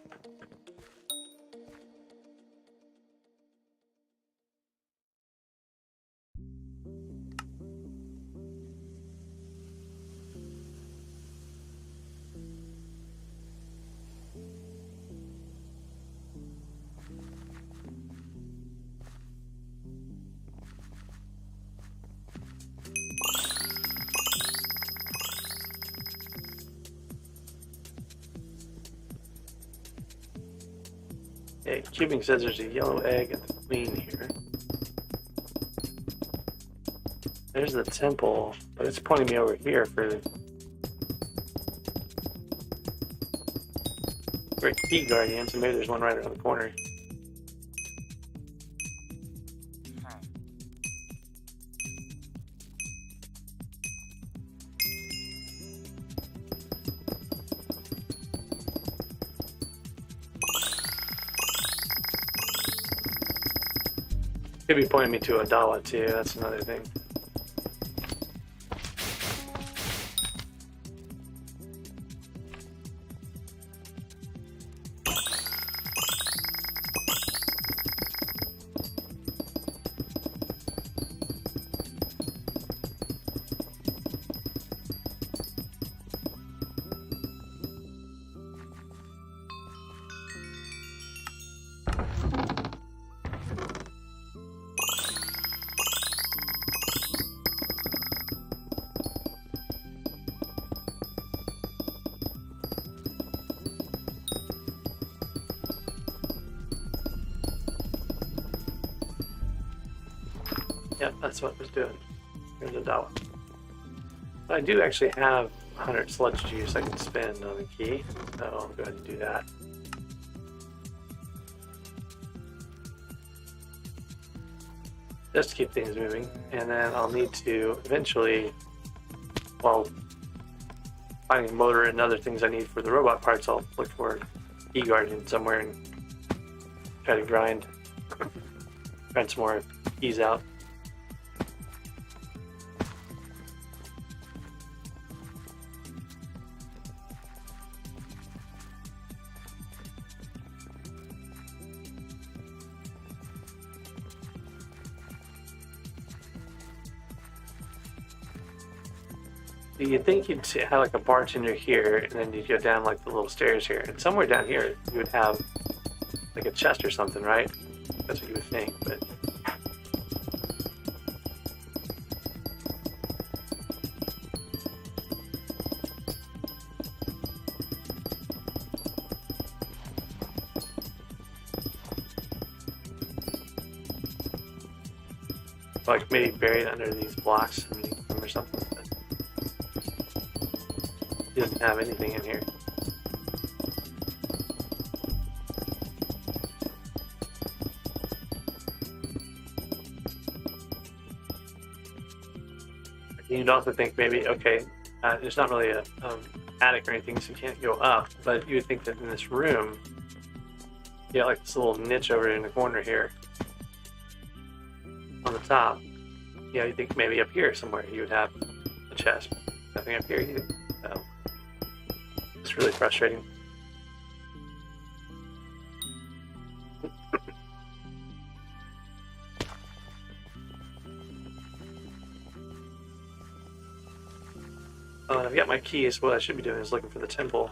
Okay, Cubing says there's a yellow egg and the queen here. There's the temple, but it's pointing me over here for key guardians, and maybe there's one right around the corner. Could be pointing me to Odawa too, that's another thing. Yep, that's what it was doing. Here's a dollar. I do actually have 100 sludge juice I can spend on the key, so I'll go ahead and do that. Just to keep things moving, and then I'll need to eventually, while finding motor and other things I need for the robot parts, I'll look for key guardian somewhere and try to grind some more keys out. you'd think you'd have like a bartender here, and then you'd go down like the little stairs here, and somewhere down here you would have like a chest or something, right? That's what you would think, but like maybe buried under these blocks or something. But he doesn't have anything in here. You'd also think maybe, okay, there's not really a attic or anything, so you can't go up, but you would think that in this room, you got like this little niche over in the corner here on the top. You know, you think maybe up here somewhere you would have a chest. Nothing up here either. So it's really frustrating. I've got my keys. What I should be doing is looking for the temple.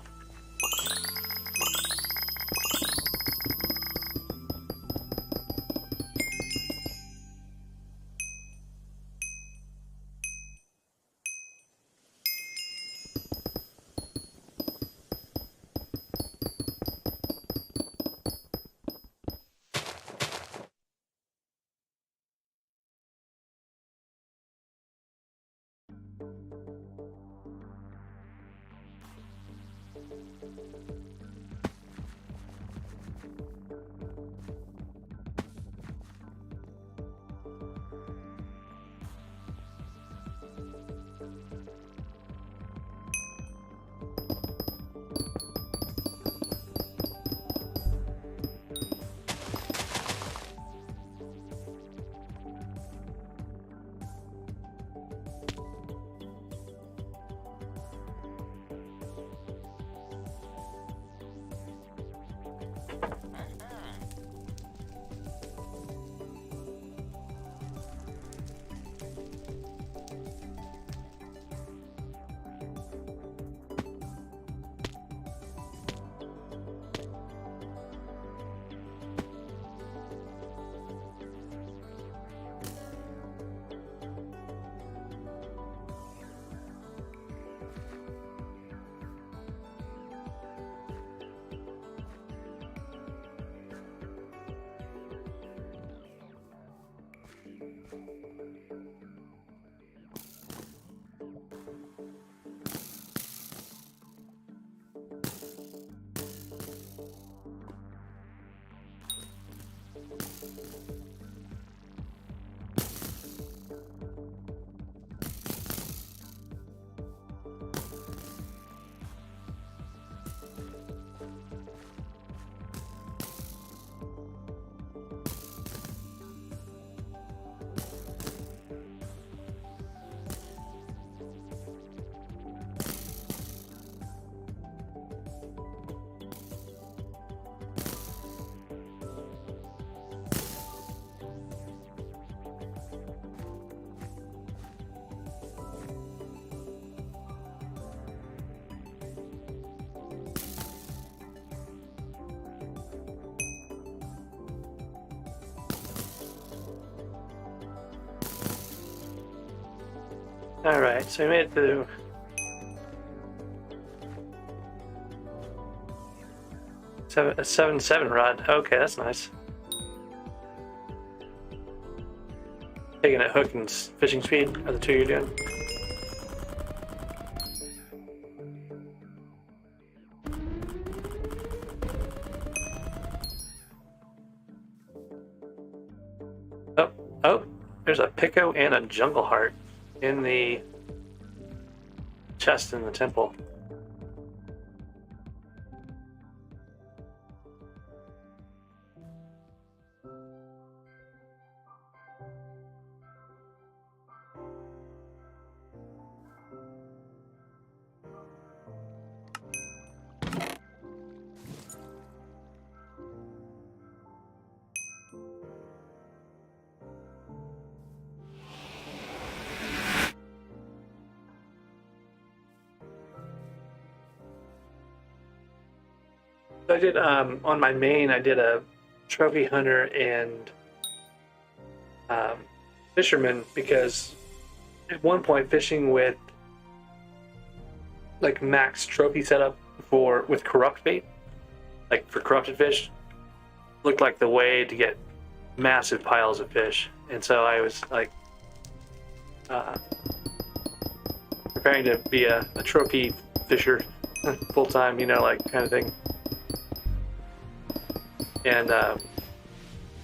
Alright, so we made it through. A 7-7 rod. Okay, that's nice. Taking a hook and fishing speed are the two you're doing. Oh, there's a Pico and a Jungle Heart in the chest in the temple. So I did on my main. I did a trophy hunter and fisherman because at one point fishing with like max trophy setup with corrupt bait, like for corrupted fish, looked like the way to get massive piles of fish. And so I was like preparing to be a trophy fisher full time, you know, like kind of thing. And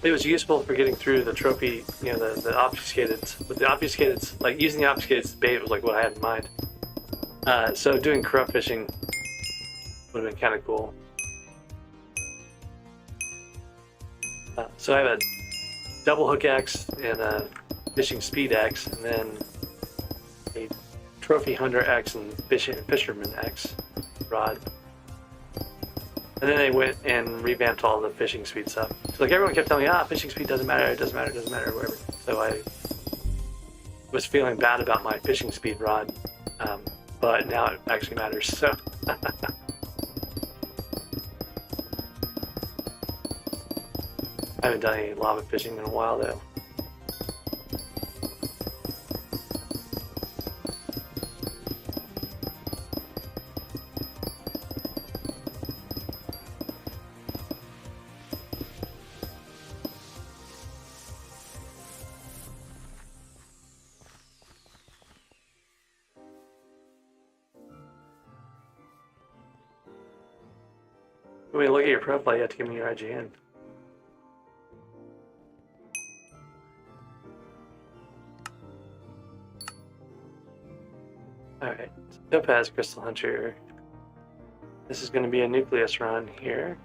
it was useful for getting through the trophy, you know, the obfuscated. But the obfuscated, like using the obfuscated bait was like what I had in mind. So doing corrupt fishing would have been kind of cool. So I have a double hook X and a fishing speed X, and then a trophy hunter X and fisherman X rod. And then they went and revamped all the fishing speed stuff. So like everyone kept telling me, fishing speed doesn't matter, it doesn't matter, whatever. So I was feeling bad about my fishing speed rod, but now it actually matters. So I haven't done any lava fishing in a while though. When you look at your profile, you have to give me your IGN. Alright, Topaz Crystal Hunter. This is going to be a nucleus run here.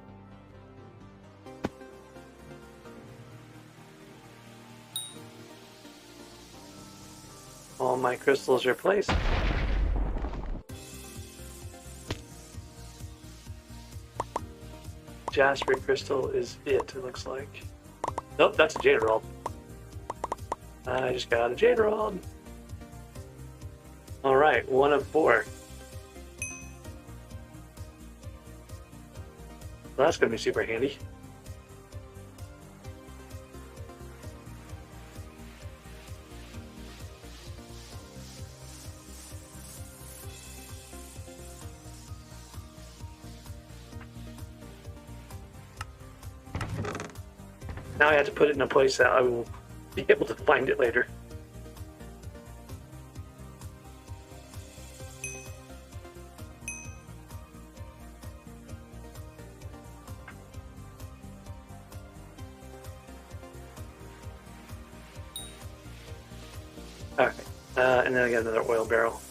All my crystals are placed. Jasper crystal is it looks like. Nope, that's a jade rod. I just got a jade rod. Alright, 1 of 4. Well, that's going to be super handy. Now I have to put it in a place that I will be able to find it later. Alright, and then I got another oil barrel.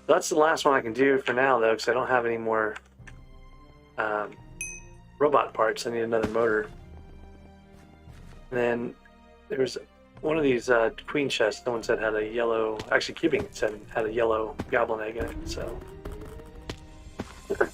So that's the last one I can do for now though, because I don't have any more robot parts. I need another motor. And then there was one of these queen chests, someone said had a yellow, actually Cubing said had a yellow goblin egg in it, so. Okay.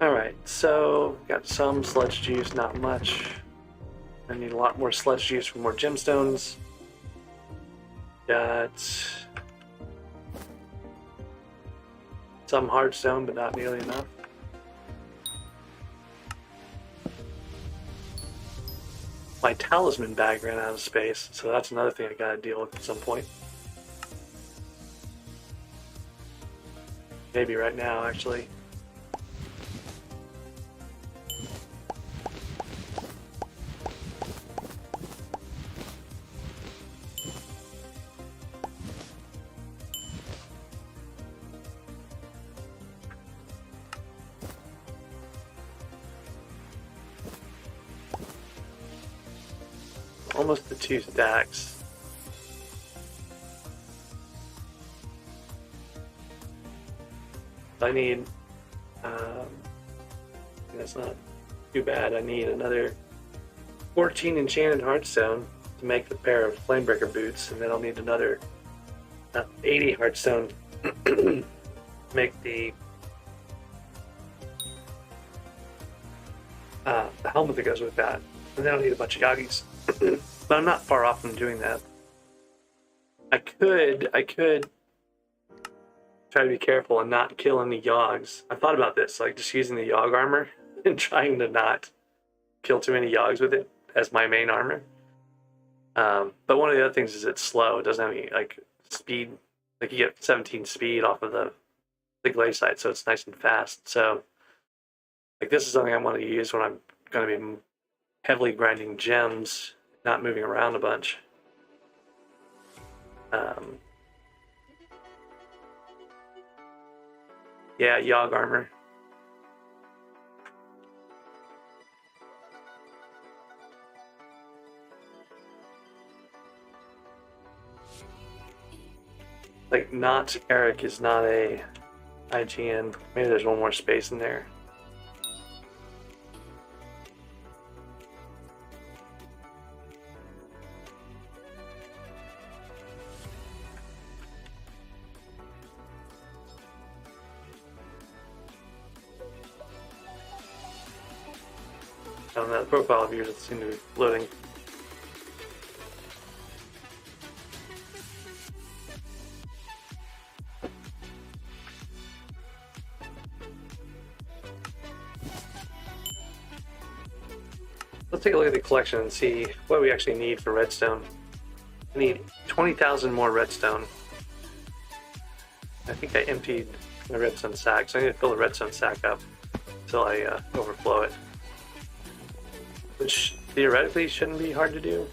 Alright, so got some sludge juice, not much. I need a lot more sludge juice for more gemstones. Got some hardstone, but not nearly enough. My talisman bag ran out of space, so that's another thing I gotta deal with at some point. Maybe right now, actually. Almost to 2 stacks. I need, that's not too bad. I need another 14 enchanted hardstone, to make the pair of Flamebreaker boots, and then I'll need another 80 Heartstone to make the helmet that goes with that. And then I'll need a bunch of Yagis. But I'm not far off from doing that. I could try to be careful and not kill any Yogs. I thought about this, like just using the Yog armor and trying to not kill too many Yogs with it as my main armor. But one of the other things is it's slow. It doesn't have any like speed. Like you get 17 speed off of the glaciite, so it's nice and fast. So like this is something I want to use when I'm going to be heavily grinding gems, not moving around a bunch. Yeah, Yog armor. Like, not Eric is not a IGN. Maybe there's one more space in there. I don't know, the profile of yours doesn't seem to be loading. Let's take a look at the collection and see what we actually need for redstone. I need 20,000 more redstone. I think I emptied the redstone sack, so I need to fill the redstone sack up until I overflow it. Which theoretically shouldn't be hard to do.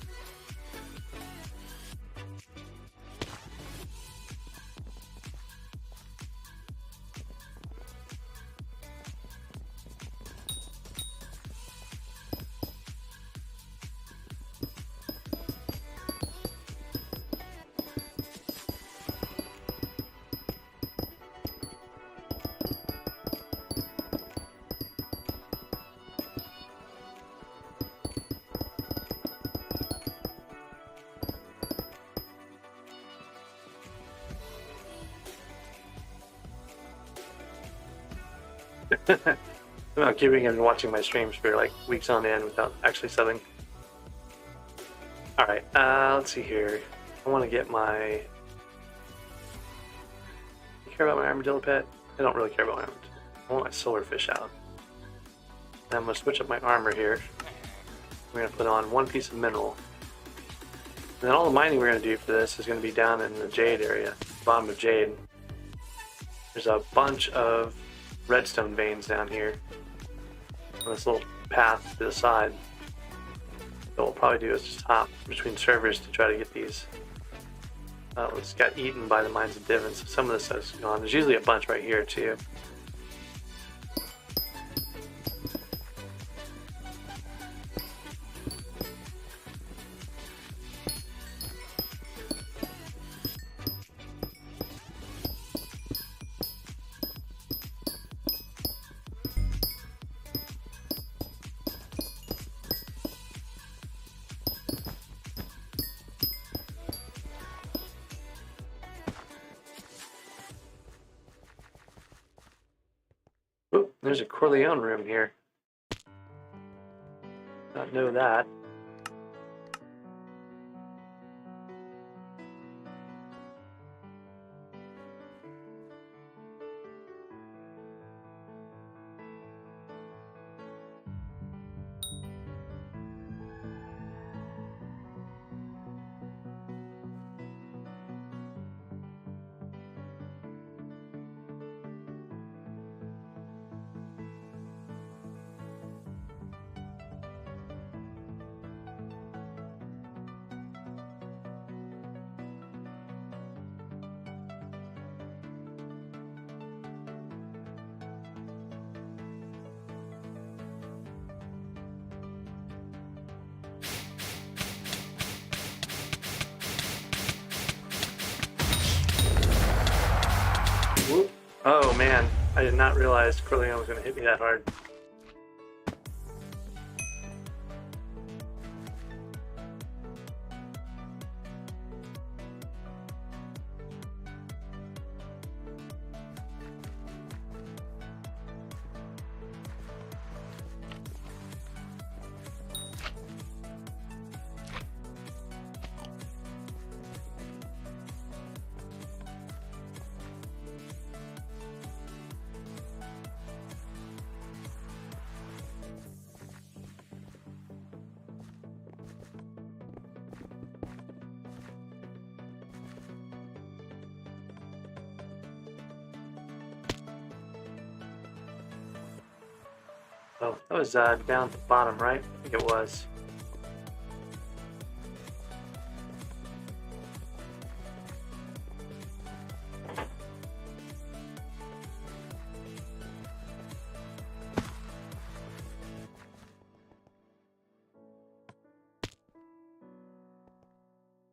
I'm keeping and watching my streams for like weeks on end without actually subbing. Alright, let's see here. I want to get my... You care about my armadillo pet? I don't really care about my armadillo. I want my silverfish out. And I'm going to switch up my armor here. We're going to put on one piece of mineral. And then all the mining we're going to do for this is going to be down in the jade area, bottom of jade. There's a bunch of redstone veins down here on this little path to the side. So what we'll probably do is just hop between servers to try to get these. It's got eaten by the mines of Divin, so some of this has gone. There's usually a bunch right here too. There's a Corleone room here. Not know that. Oh man, I did not realize Corleone was going to hit me that hard. Oh, that was down at the bottom, right? I think it was.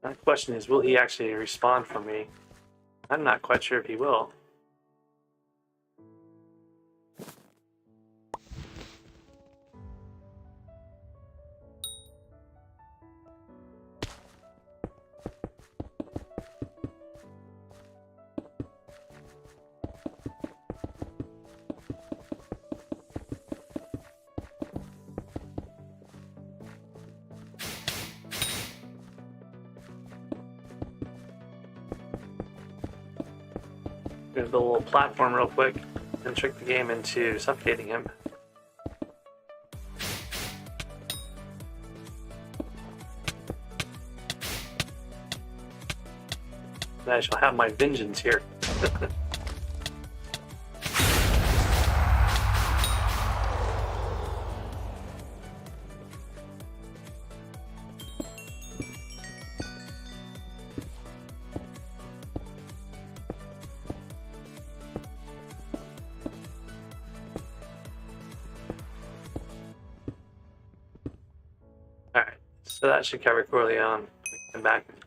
The question is, will he actually respond for me? I'm not quite sure if he will. Gonna build a little platform real quick and trick the game into suffocating him. I shall have my vengeance here. Alright, so that should cover Corleone. Come back and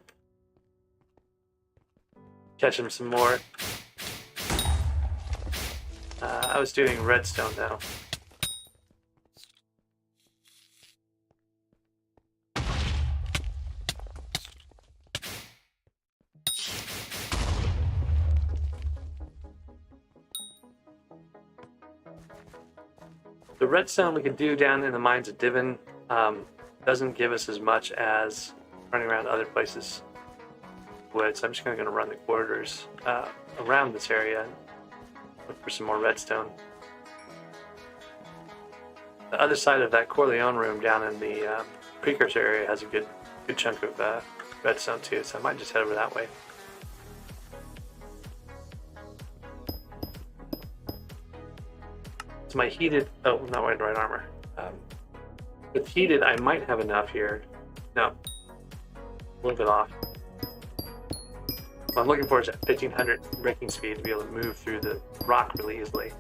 catch him some more. I was doing redstone now. The redstone we could do down in the mines of Divin doesn't give us as much as running around other places would, so I'm just going to run the corridors around this area and look for some more redstone. The other side of that Corleone room down in the precursor area has a good chunk of redstone too, so I might just head over that way. So my heated, oh, I'm not wearing the right armor. With heated, I might have enough here. No, a little bit off. What I'm looking for is at 1500 breaking speed to be able to move through the rock really easily.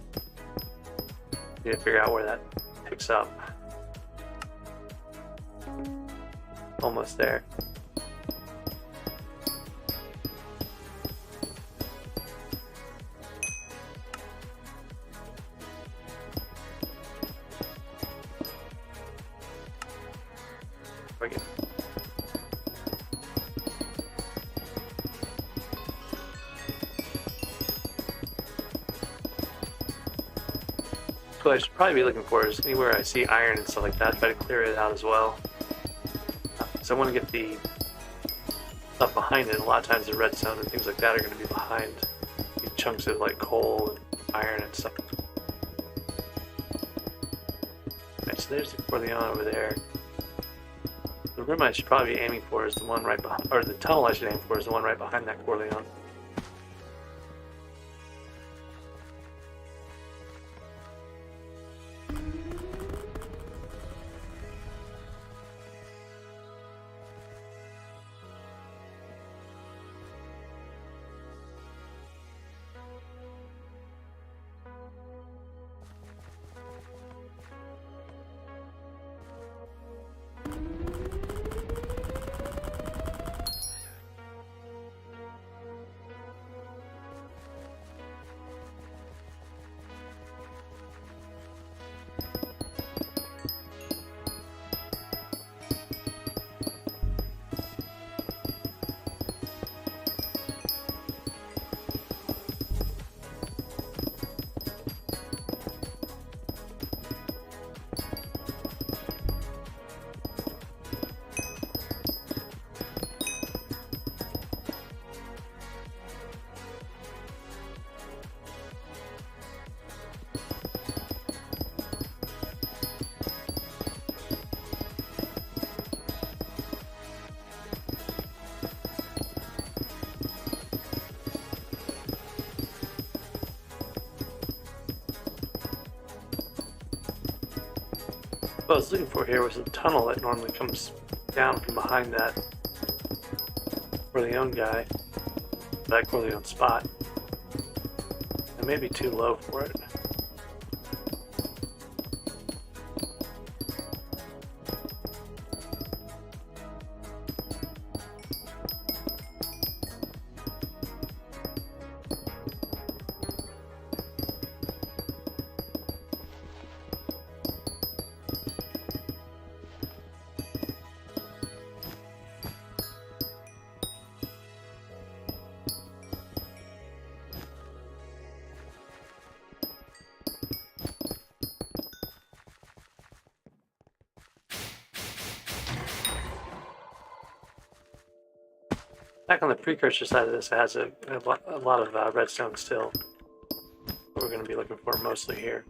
Need to figure out where that picks up. Almost there. What I should probably be looking for is anywhere I see iron and stuff like that, try to clear it out as well. So I want to get the stuff behind it. A lot of times the redstone and things like that are going to be behind these chunks of like coal and iron and stuff. Okay, so there's the Corleone over there. The room I should probably be aiming for is the one right behind, or the tunnel I should aim for is the one right behind that Corleone. I was looking for here was a tunnel that normally comes down from behind that Corleone guy, that Corleone spot. It may be too low for it. Back on the precursor side of this, it has a lot of redstone still. What we're going to be looking for mostly here.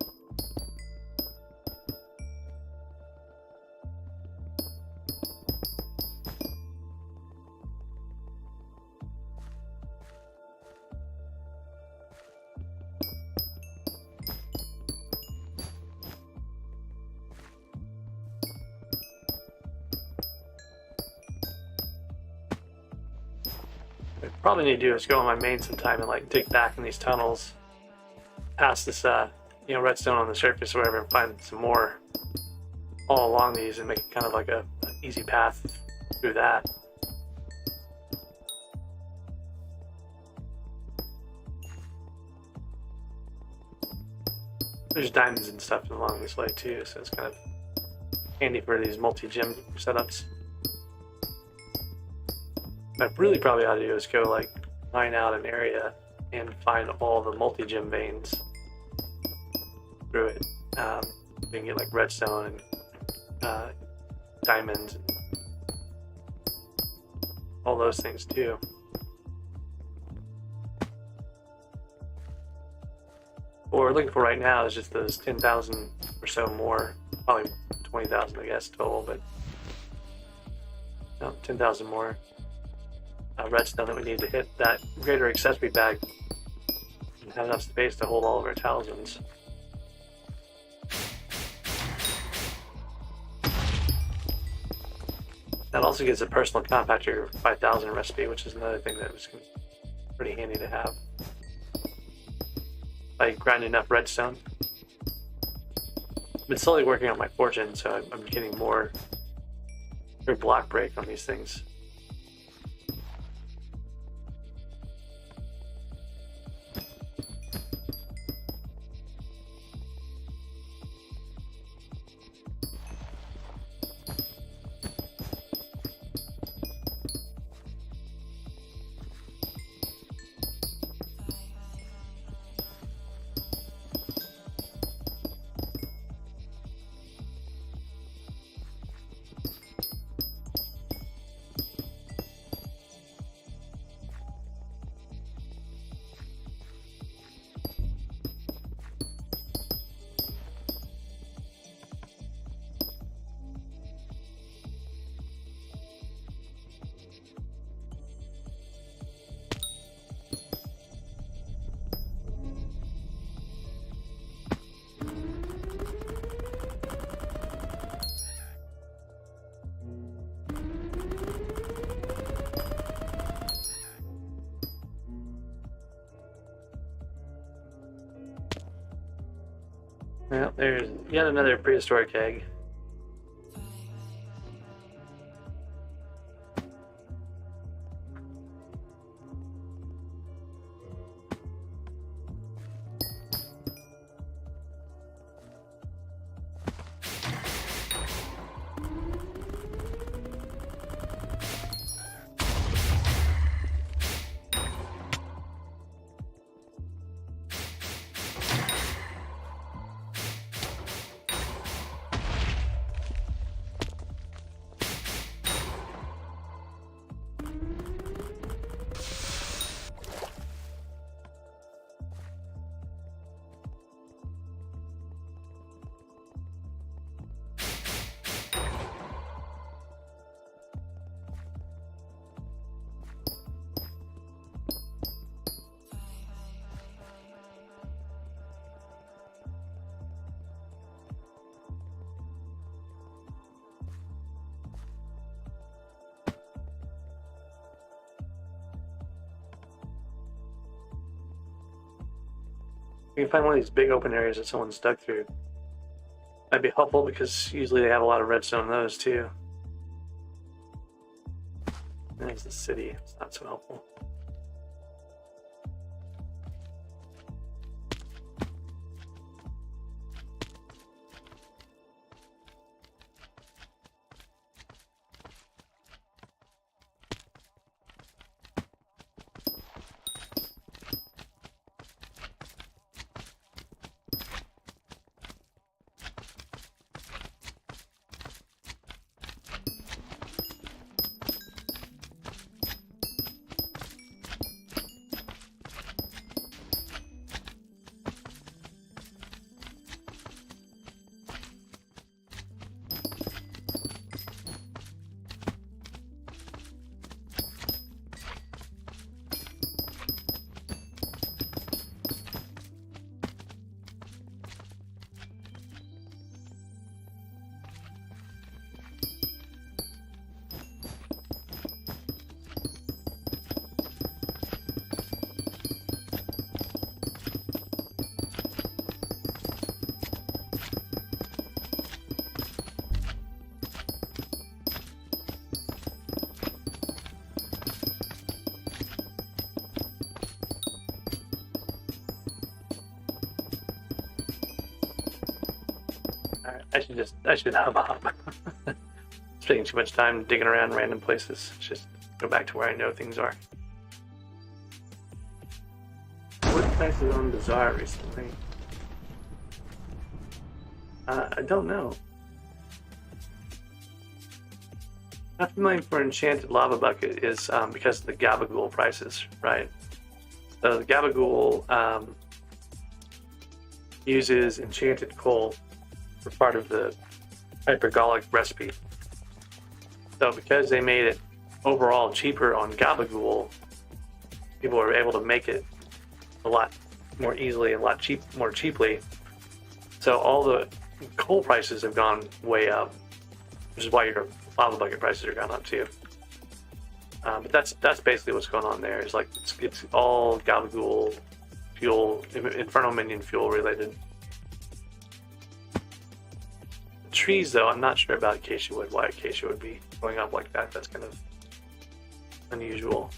What I probably need to do is go on my main sometime and like dig back in these tunnels, past this redstone on the surface or whatever, and find some more all along these and make it kind of like an easy path through that. There's diamonds and stuff along this way too, so it's kind of handy for these multi-gem setups. What I really probably ought to do is go like mine out an area and find all the multi-gem veins through it. You can get like redstone and diamonds and all those things too. What we're looking for right now is just those 10,000 or so more, probably 20,000 I guess total, but no, 10,000 more redstone that we need to hit that greater accessory bag and have enough space to hold all of our talismans. That also gives a personal compactor 5000 recipe, which is another thing that was pretty handy to have. I grind enough redstone. I've been slowly working on my fortune, so I'm getting more block break on these things. Well, there's yet another prehistoric egg. You can find one of these big open areas that someone's dug through. Might be helpful because usually they have a lot of redstone in those too. There's the city. It's not so helpful. I should hub hop. Spending too much time digging around random places. Just go back to where I know things are. What price is on Bazaar recently? I don't know. Not familiar for Enchanted Lava Bucket is because of the Gabagool prices, right? So the Gabagool uses enchanted coal for part of the hypergolic recipe. So because they made it overall cheaper on Gabagool, people were able to make it a lot more easily and a lot more cheaply. So all the coal prices have gone way up, which is why your lava bucket prices are gone up too. But that's basically what's going on there. Is like it's all Gabagool fuel, Inferno Minion fuel related. Trees, though, I'm not sure about acacia wood. Why acacia would be going up like that? That's kind of unusual.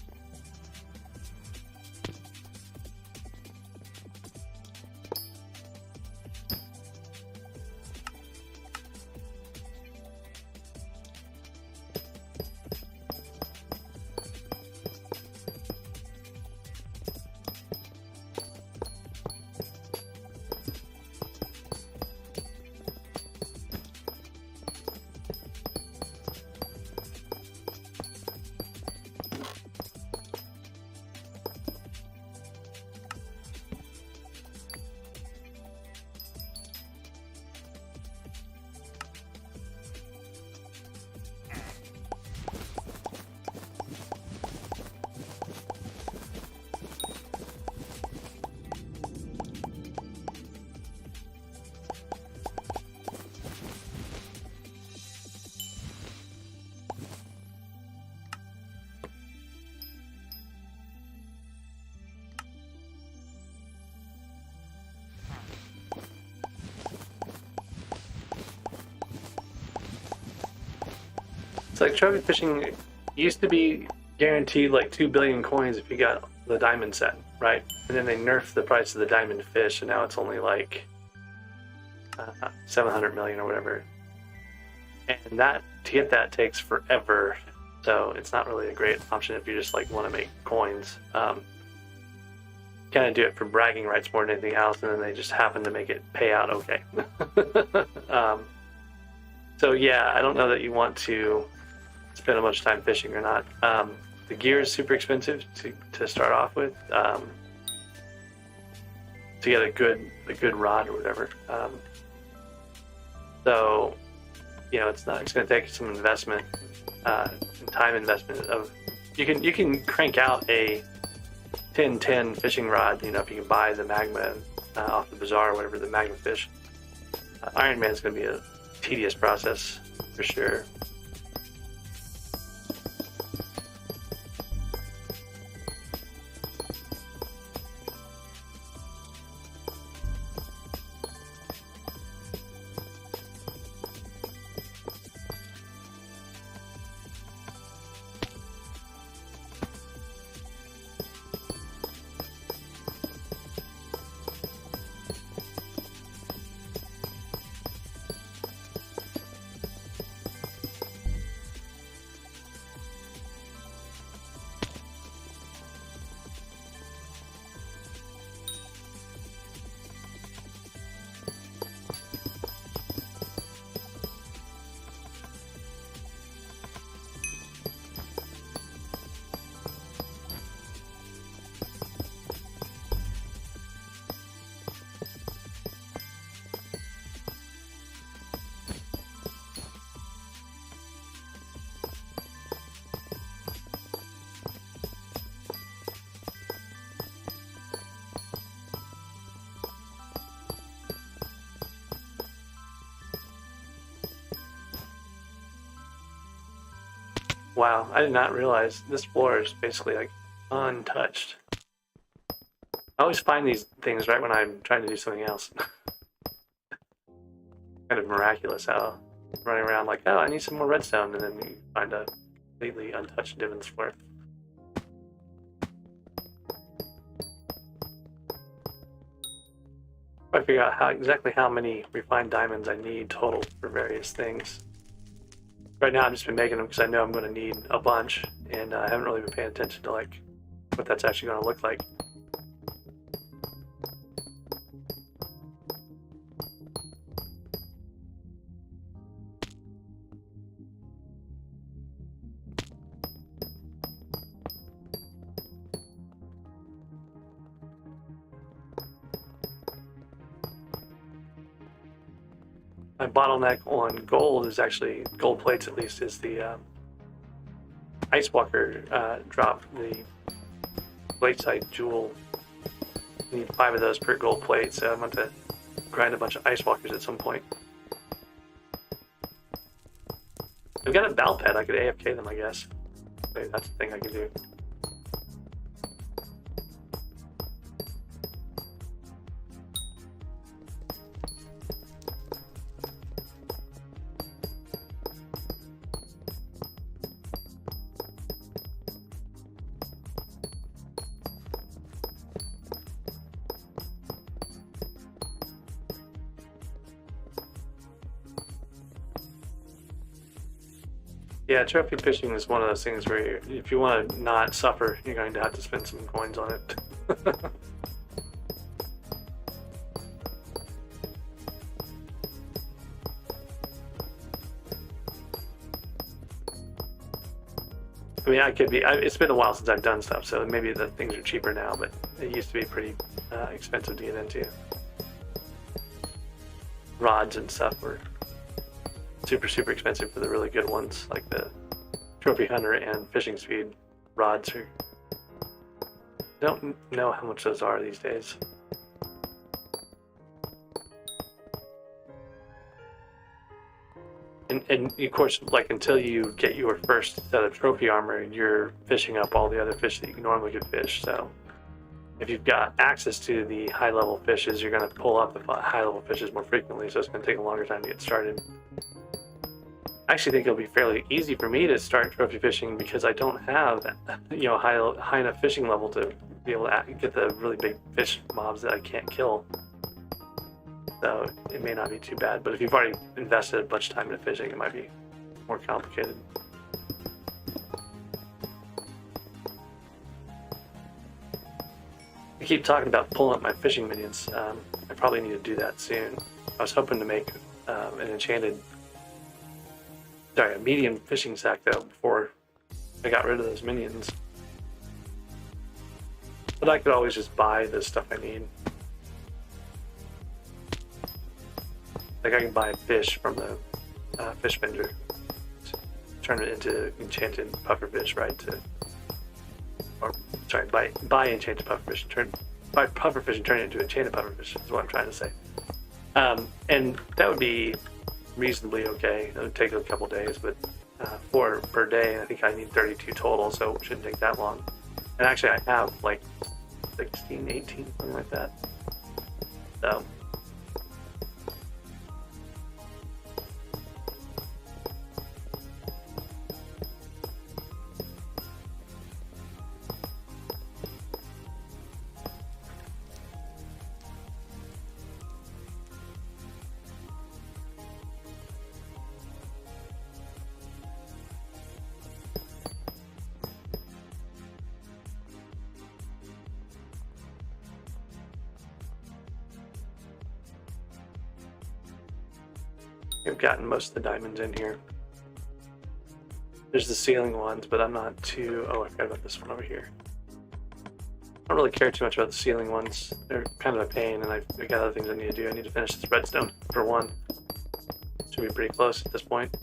It's like trophy fishing used to be guaranteed like 2 billion coins if you got the diamond set, right? And then they nerfed the price of the diamond fish, and now it's only like 700 million or whatever. And that to get that takes forever, so it's not really a great option if you just like want to make coins. Kind of do it for bragging rights more than anything else, and then they just happen to make it pay out okay. So yeah, I don't know that you want to spend a bunch of time fishing or not. The gear is super expensive to start off with. To get a good rod or whatever. So you know, it's going to take some investment, time investment of you can crank out a 10-10 fishing rod. You know, if you can buy the magma off the bazaar or whatever, the magma fish. Ironman is going to be a tedious process for sure. Wow, I did not realize this floor is basically like untouched. I always find these things right when I'm trying to do something else. Kind of miraculous how I'm running around like, oh, I need some more redstone, and then you find a completely untouched div in this floor. I figure out exactly how many refined diamonds I need total for various things. Right now I've just been making them because I know I'm going to need a bunch, and I haven't really been paying attention to like what that's actually going to look like. My bottleneck on gold is actually, gold plates at least, is the Ice Walker drop, the plate site jewel. You need 5 of those per gold plate, so I'm going to grind a bunch of Ice Walkers at some point. I've got a bal pad, I could AFK them, I guess. Maybe that's the thing I can do. Yeah, trophy fishing is one of those things where if you want to not suffer, you're going to have to spend some coins on it. I mean, I could be, it's been a while since I've done stuff, so maybe the things are cheaper now, but it used to be pretty expensive to get into. Rods and stuff were super expensive for the really good ones, like the Trophy Hunter and Fishing Speed rods. I don't know how much those are these days. And of course, like until you get your first set of trophy armor, you're fishing up all the other fish that you normally could fish. So if you've got access to the high level fishes, you're going to pull up the high level fishes more frequently, so it's going to take a longer time to get started. I actually think it'll be fairly easy for me to start trophy fishing because I don't have, high enough fishing level to be able to get the really big fish mobs that I can't kill. So it may not be too bad, but if you've already invested a bunch of time into fishing, it might be more complicated. I keep talking about pulling up my fishing minions. I probably need to do that soon. I was hoping to make a medium fishing sack though before I got rid of those minions. But I could always just buy the stuff I need. Like I can buy fish from the fish vendor, turn it into enchanted pufferfish, right? Buy enchanted pufferfish, buy pufferfish and turn it into enchanted pufferfish is what I'm trying to say. And that would be reasonably okay. It would take a couple days, but 4 per day, and I think I need 32 total, so it shouldn't take that long. And actually I have like 16, 18, something like that. So I've gotten most of the diamonds in here. There's the ceiling ones, but I'm not too... Oh, I forgot about this one over here. I don't really care too much about the ceiling ones. They're kind of a pain, and I've got other things I need to do. I need to finish this redstone for one. Should be pretty close at this point.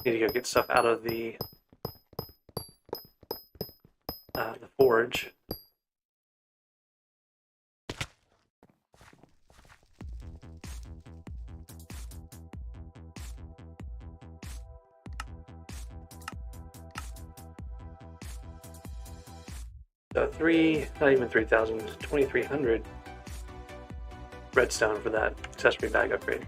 Need to go get stuff out of the forge. So not even 3,000, 2,300 redstone for that accessory bag upgrade.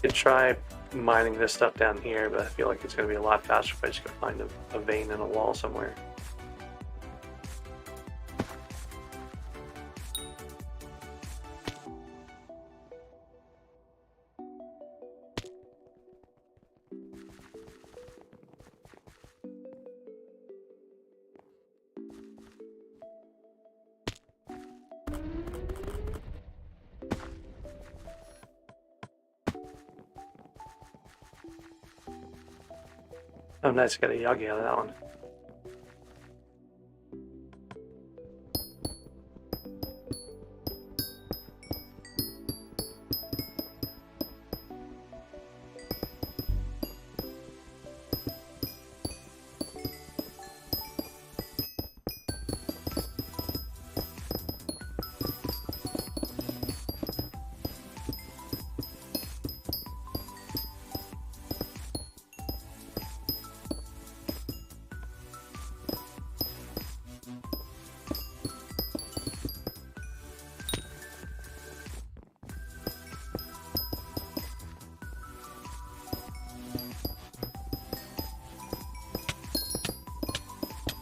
Could try mining this stuff down here, but I feel like it's going to be a lot faster if I just go find a vein in a wall somewhere. Oh, nice, got a Yagi out of that one.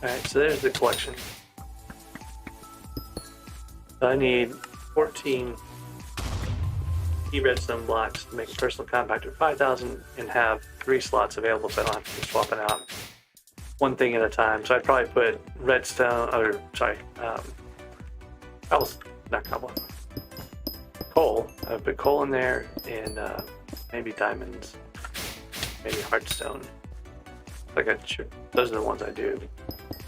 Alright, so there's the collection. So I need 14 redstone blocks to make a personal compactor 5,000 and have 3 slots available so I don't have to keep swapping out one thing at a time. So I'd probably put redstone, or sorry, coal. I would put coal in there and maybe diamonds, maybe hardstone. Those are the ones I do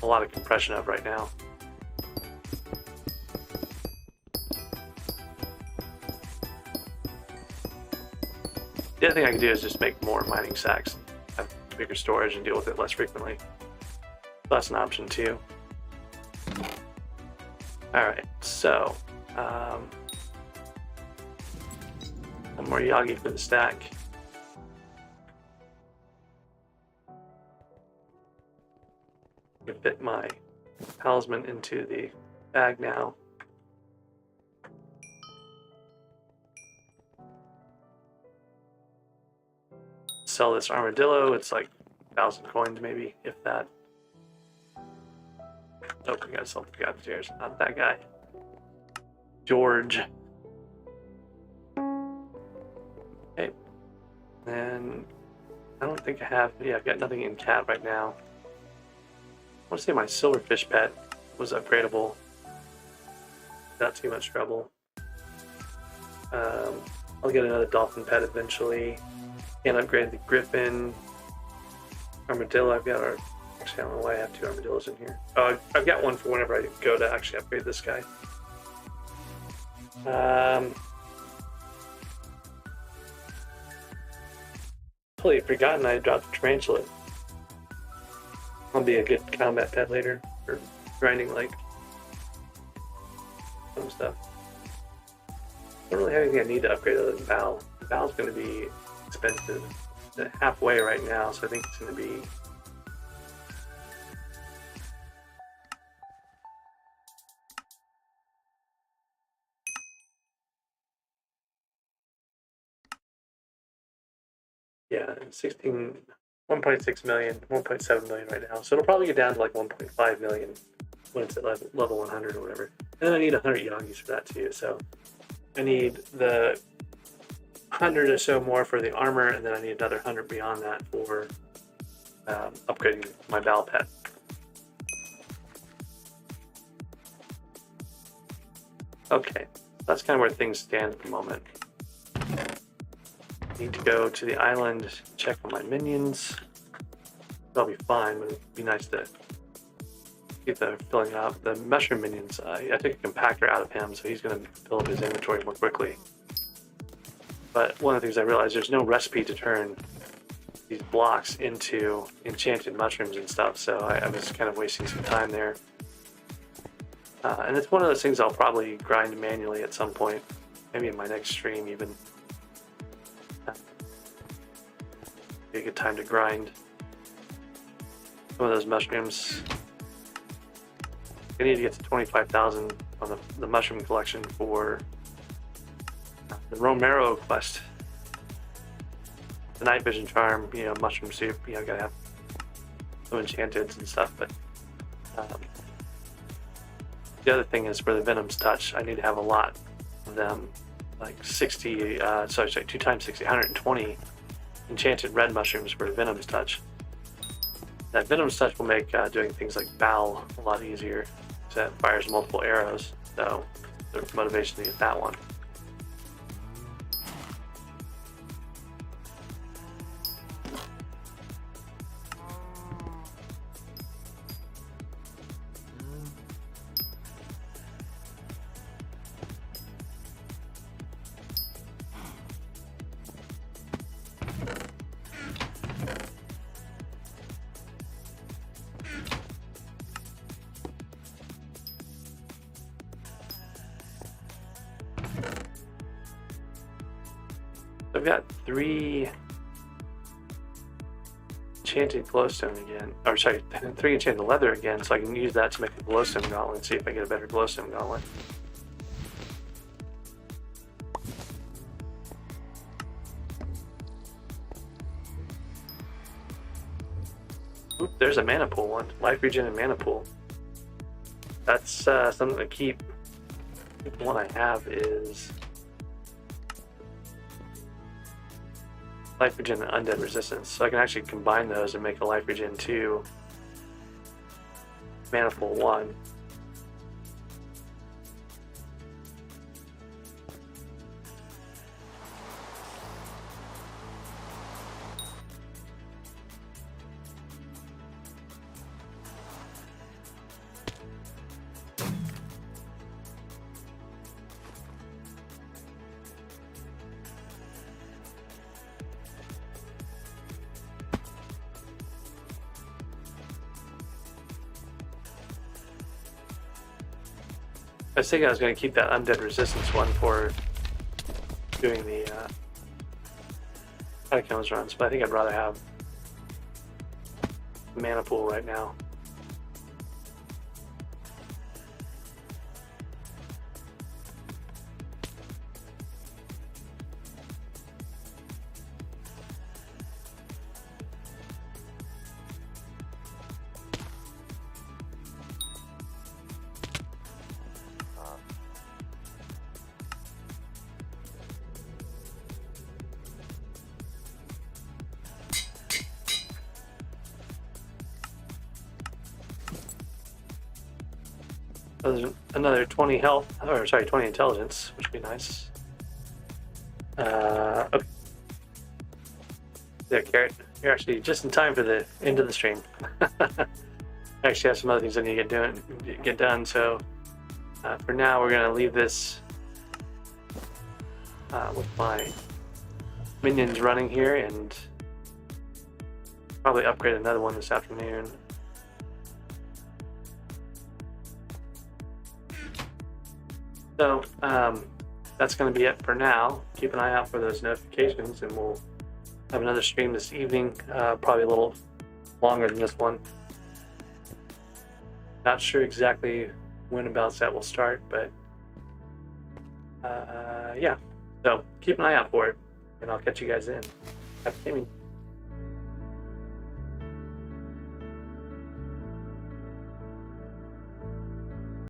a lot of compression of right now. The other thing I can do is just make more mining sacks, have bigger storage and deal with it less frequently. So that's an option too. Alright, so one more Yagi for the stack. I can fit my talisman into the bag now. Sell this armadillo, it's like 1,000 coins maybe, if that. Oh, we got something upstairs, not that guy. George. Okay. And I don't think I have, yeah, I've got nothing in cat right now. I want to say my silverfish pet was upgradable. Not too much trouble. I'll get another dolphin pet eventually. Can't upgrade the griffin. Armadillo, I've got actually I don't know why I have 2 armadillos in here. Oh, I've got one for whenever I go to actually upgrade this guy. Totally forgotten I dropped a tarantula. I'll be a good combat pet later for grinding like some stuff. I don't really have anything I need to upgrade other than Val. Val's going to be expensive. It's halfway right now, so I think it's going to be yeah, 1.6 million, 1.7 million right now. So it'll probably get down to like 1.5 million when it's at level 100 or whatever. And then I need 100 Yagis for that too. So I need the 100 or so more for the armor, and then I need another 100 beyond that for upgrading my Val pet. Okay, that's kind of where things stand at the moment. Need to go to the island, check on my minions. They'll be fine, but it'd be nice to get them filling out. The mushroom minions, I took a compactor out of him, so he's going to fill up his inventory more quickly. But one of the things I realized, there's no recipe to turn these blocks into enchanted mushrooms and stuff, so I was kind of wasting some time there. And it's one of those things I'll probably grind manually at some point, maybe in my next stream even. Be a good time to grind some of those mushrooms. I need to get to 25,000 on the mushroom collection for the Romero quest. The night vision charm, you know, mushroom soup, you know, gotta have some enchanteds and stuff, but the other thing is for the Venom's Touch, I need to have a lot of them, like 60, sorry, 2 times 60, 120 enchanted red mushrooms for the Venom's Touch. That Venom's Touch will make doing things like Bow a lot easier, so it fires multiple arrows, so there's motivation to get that one. I've got 3 enchanted glowstone again, or sorry, 3 enchanted leather again, so I can use that to make a glowstone gauntlet and see if I get a better glowstone gauntlet. Oop, there's a mana pool one, life regen and mana pool. That's something to keep. The one I have is life regen and undead resistance, so I can actually combine those and make a life regen 2, mana pool 1. I was thinking I was going to keep that undead resistance one for doing the catacombs runs, but I think I'd rather have mana pool right now. There's another 20 health, or sorry, 20 intelligence, which would be nice. Okay. There, Carrot. You're actually just in time for the end of the stream. I actually have some other things I need to get done. So for now, we're gonna leave this with my minions running here, and probably upgrade another one this afternoon. So that's going to be it for now. Keep an eye out for those notifications, and we'll have another stream this evening, probably a little longer than this one. Not sure exactly when about that will start, but yeah. So keep an eye out for it, and I'll catch you guys in. Happy gaming.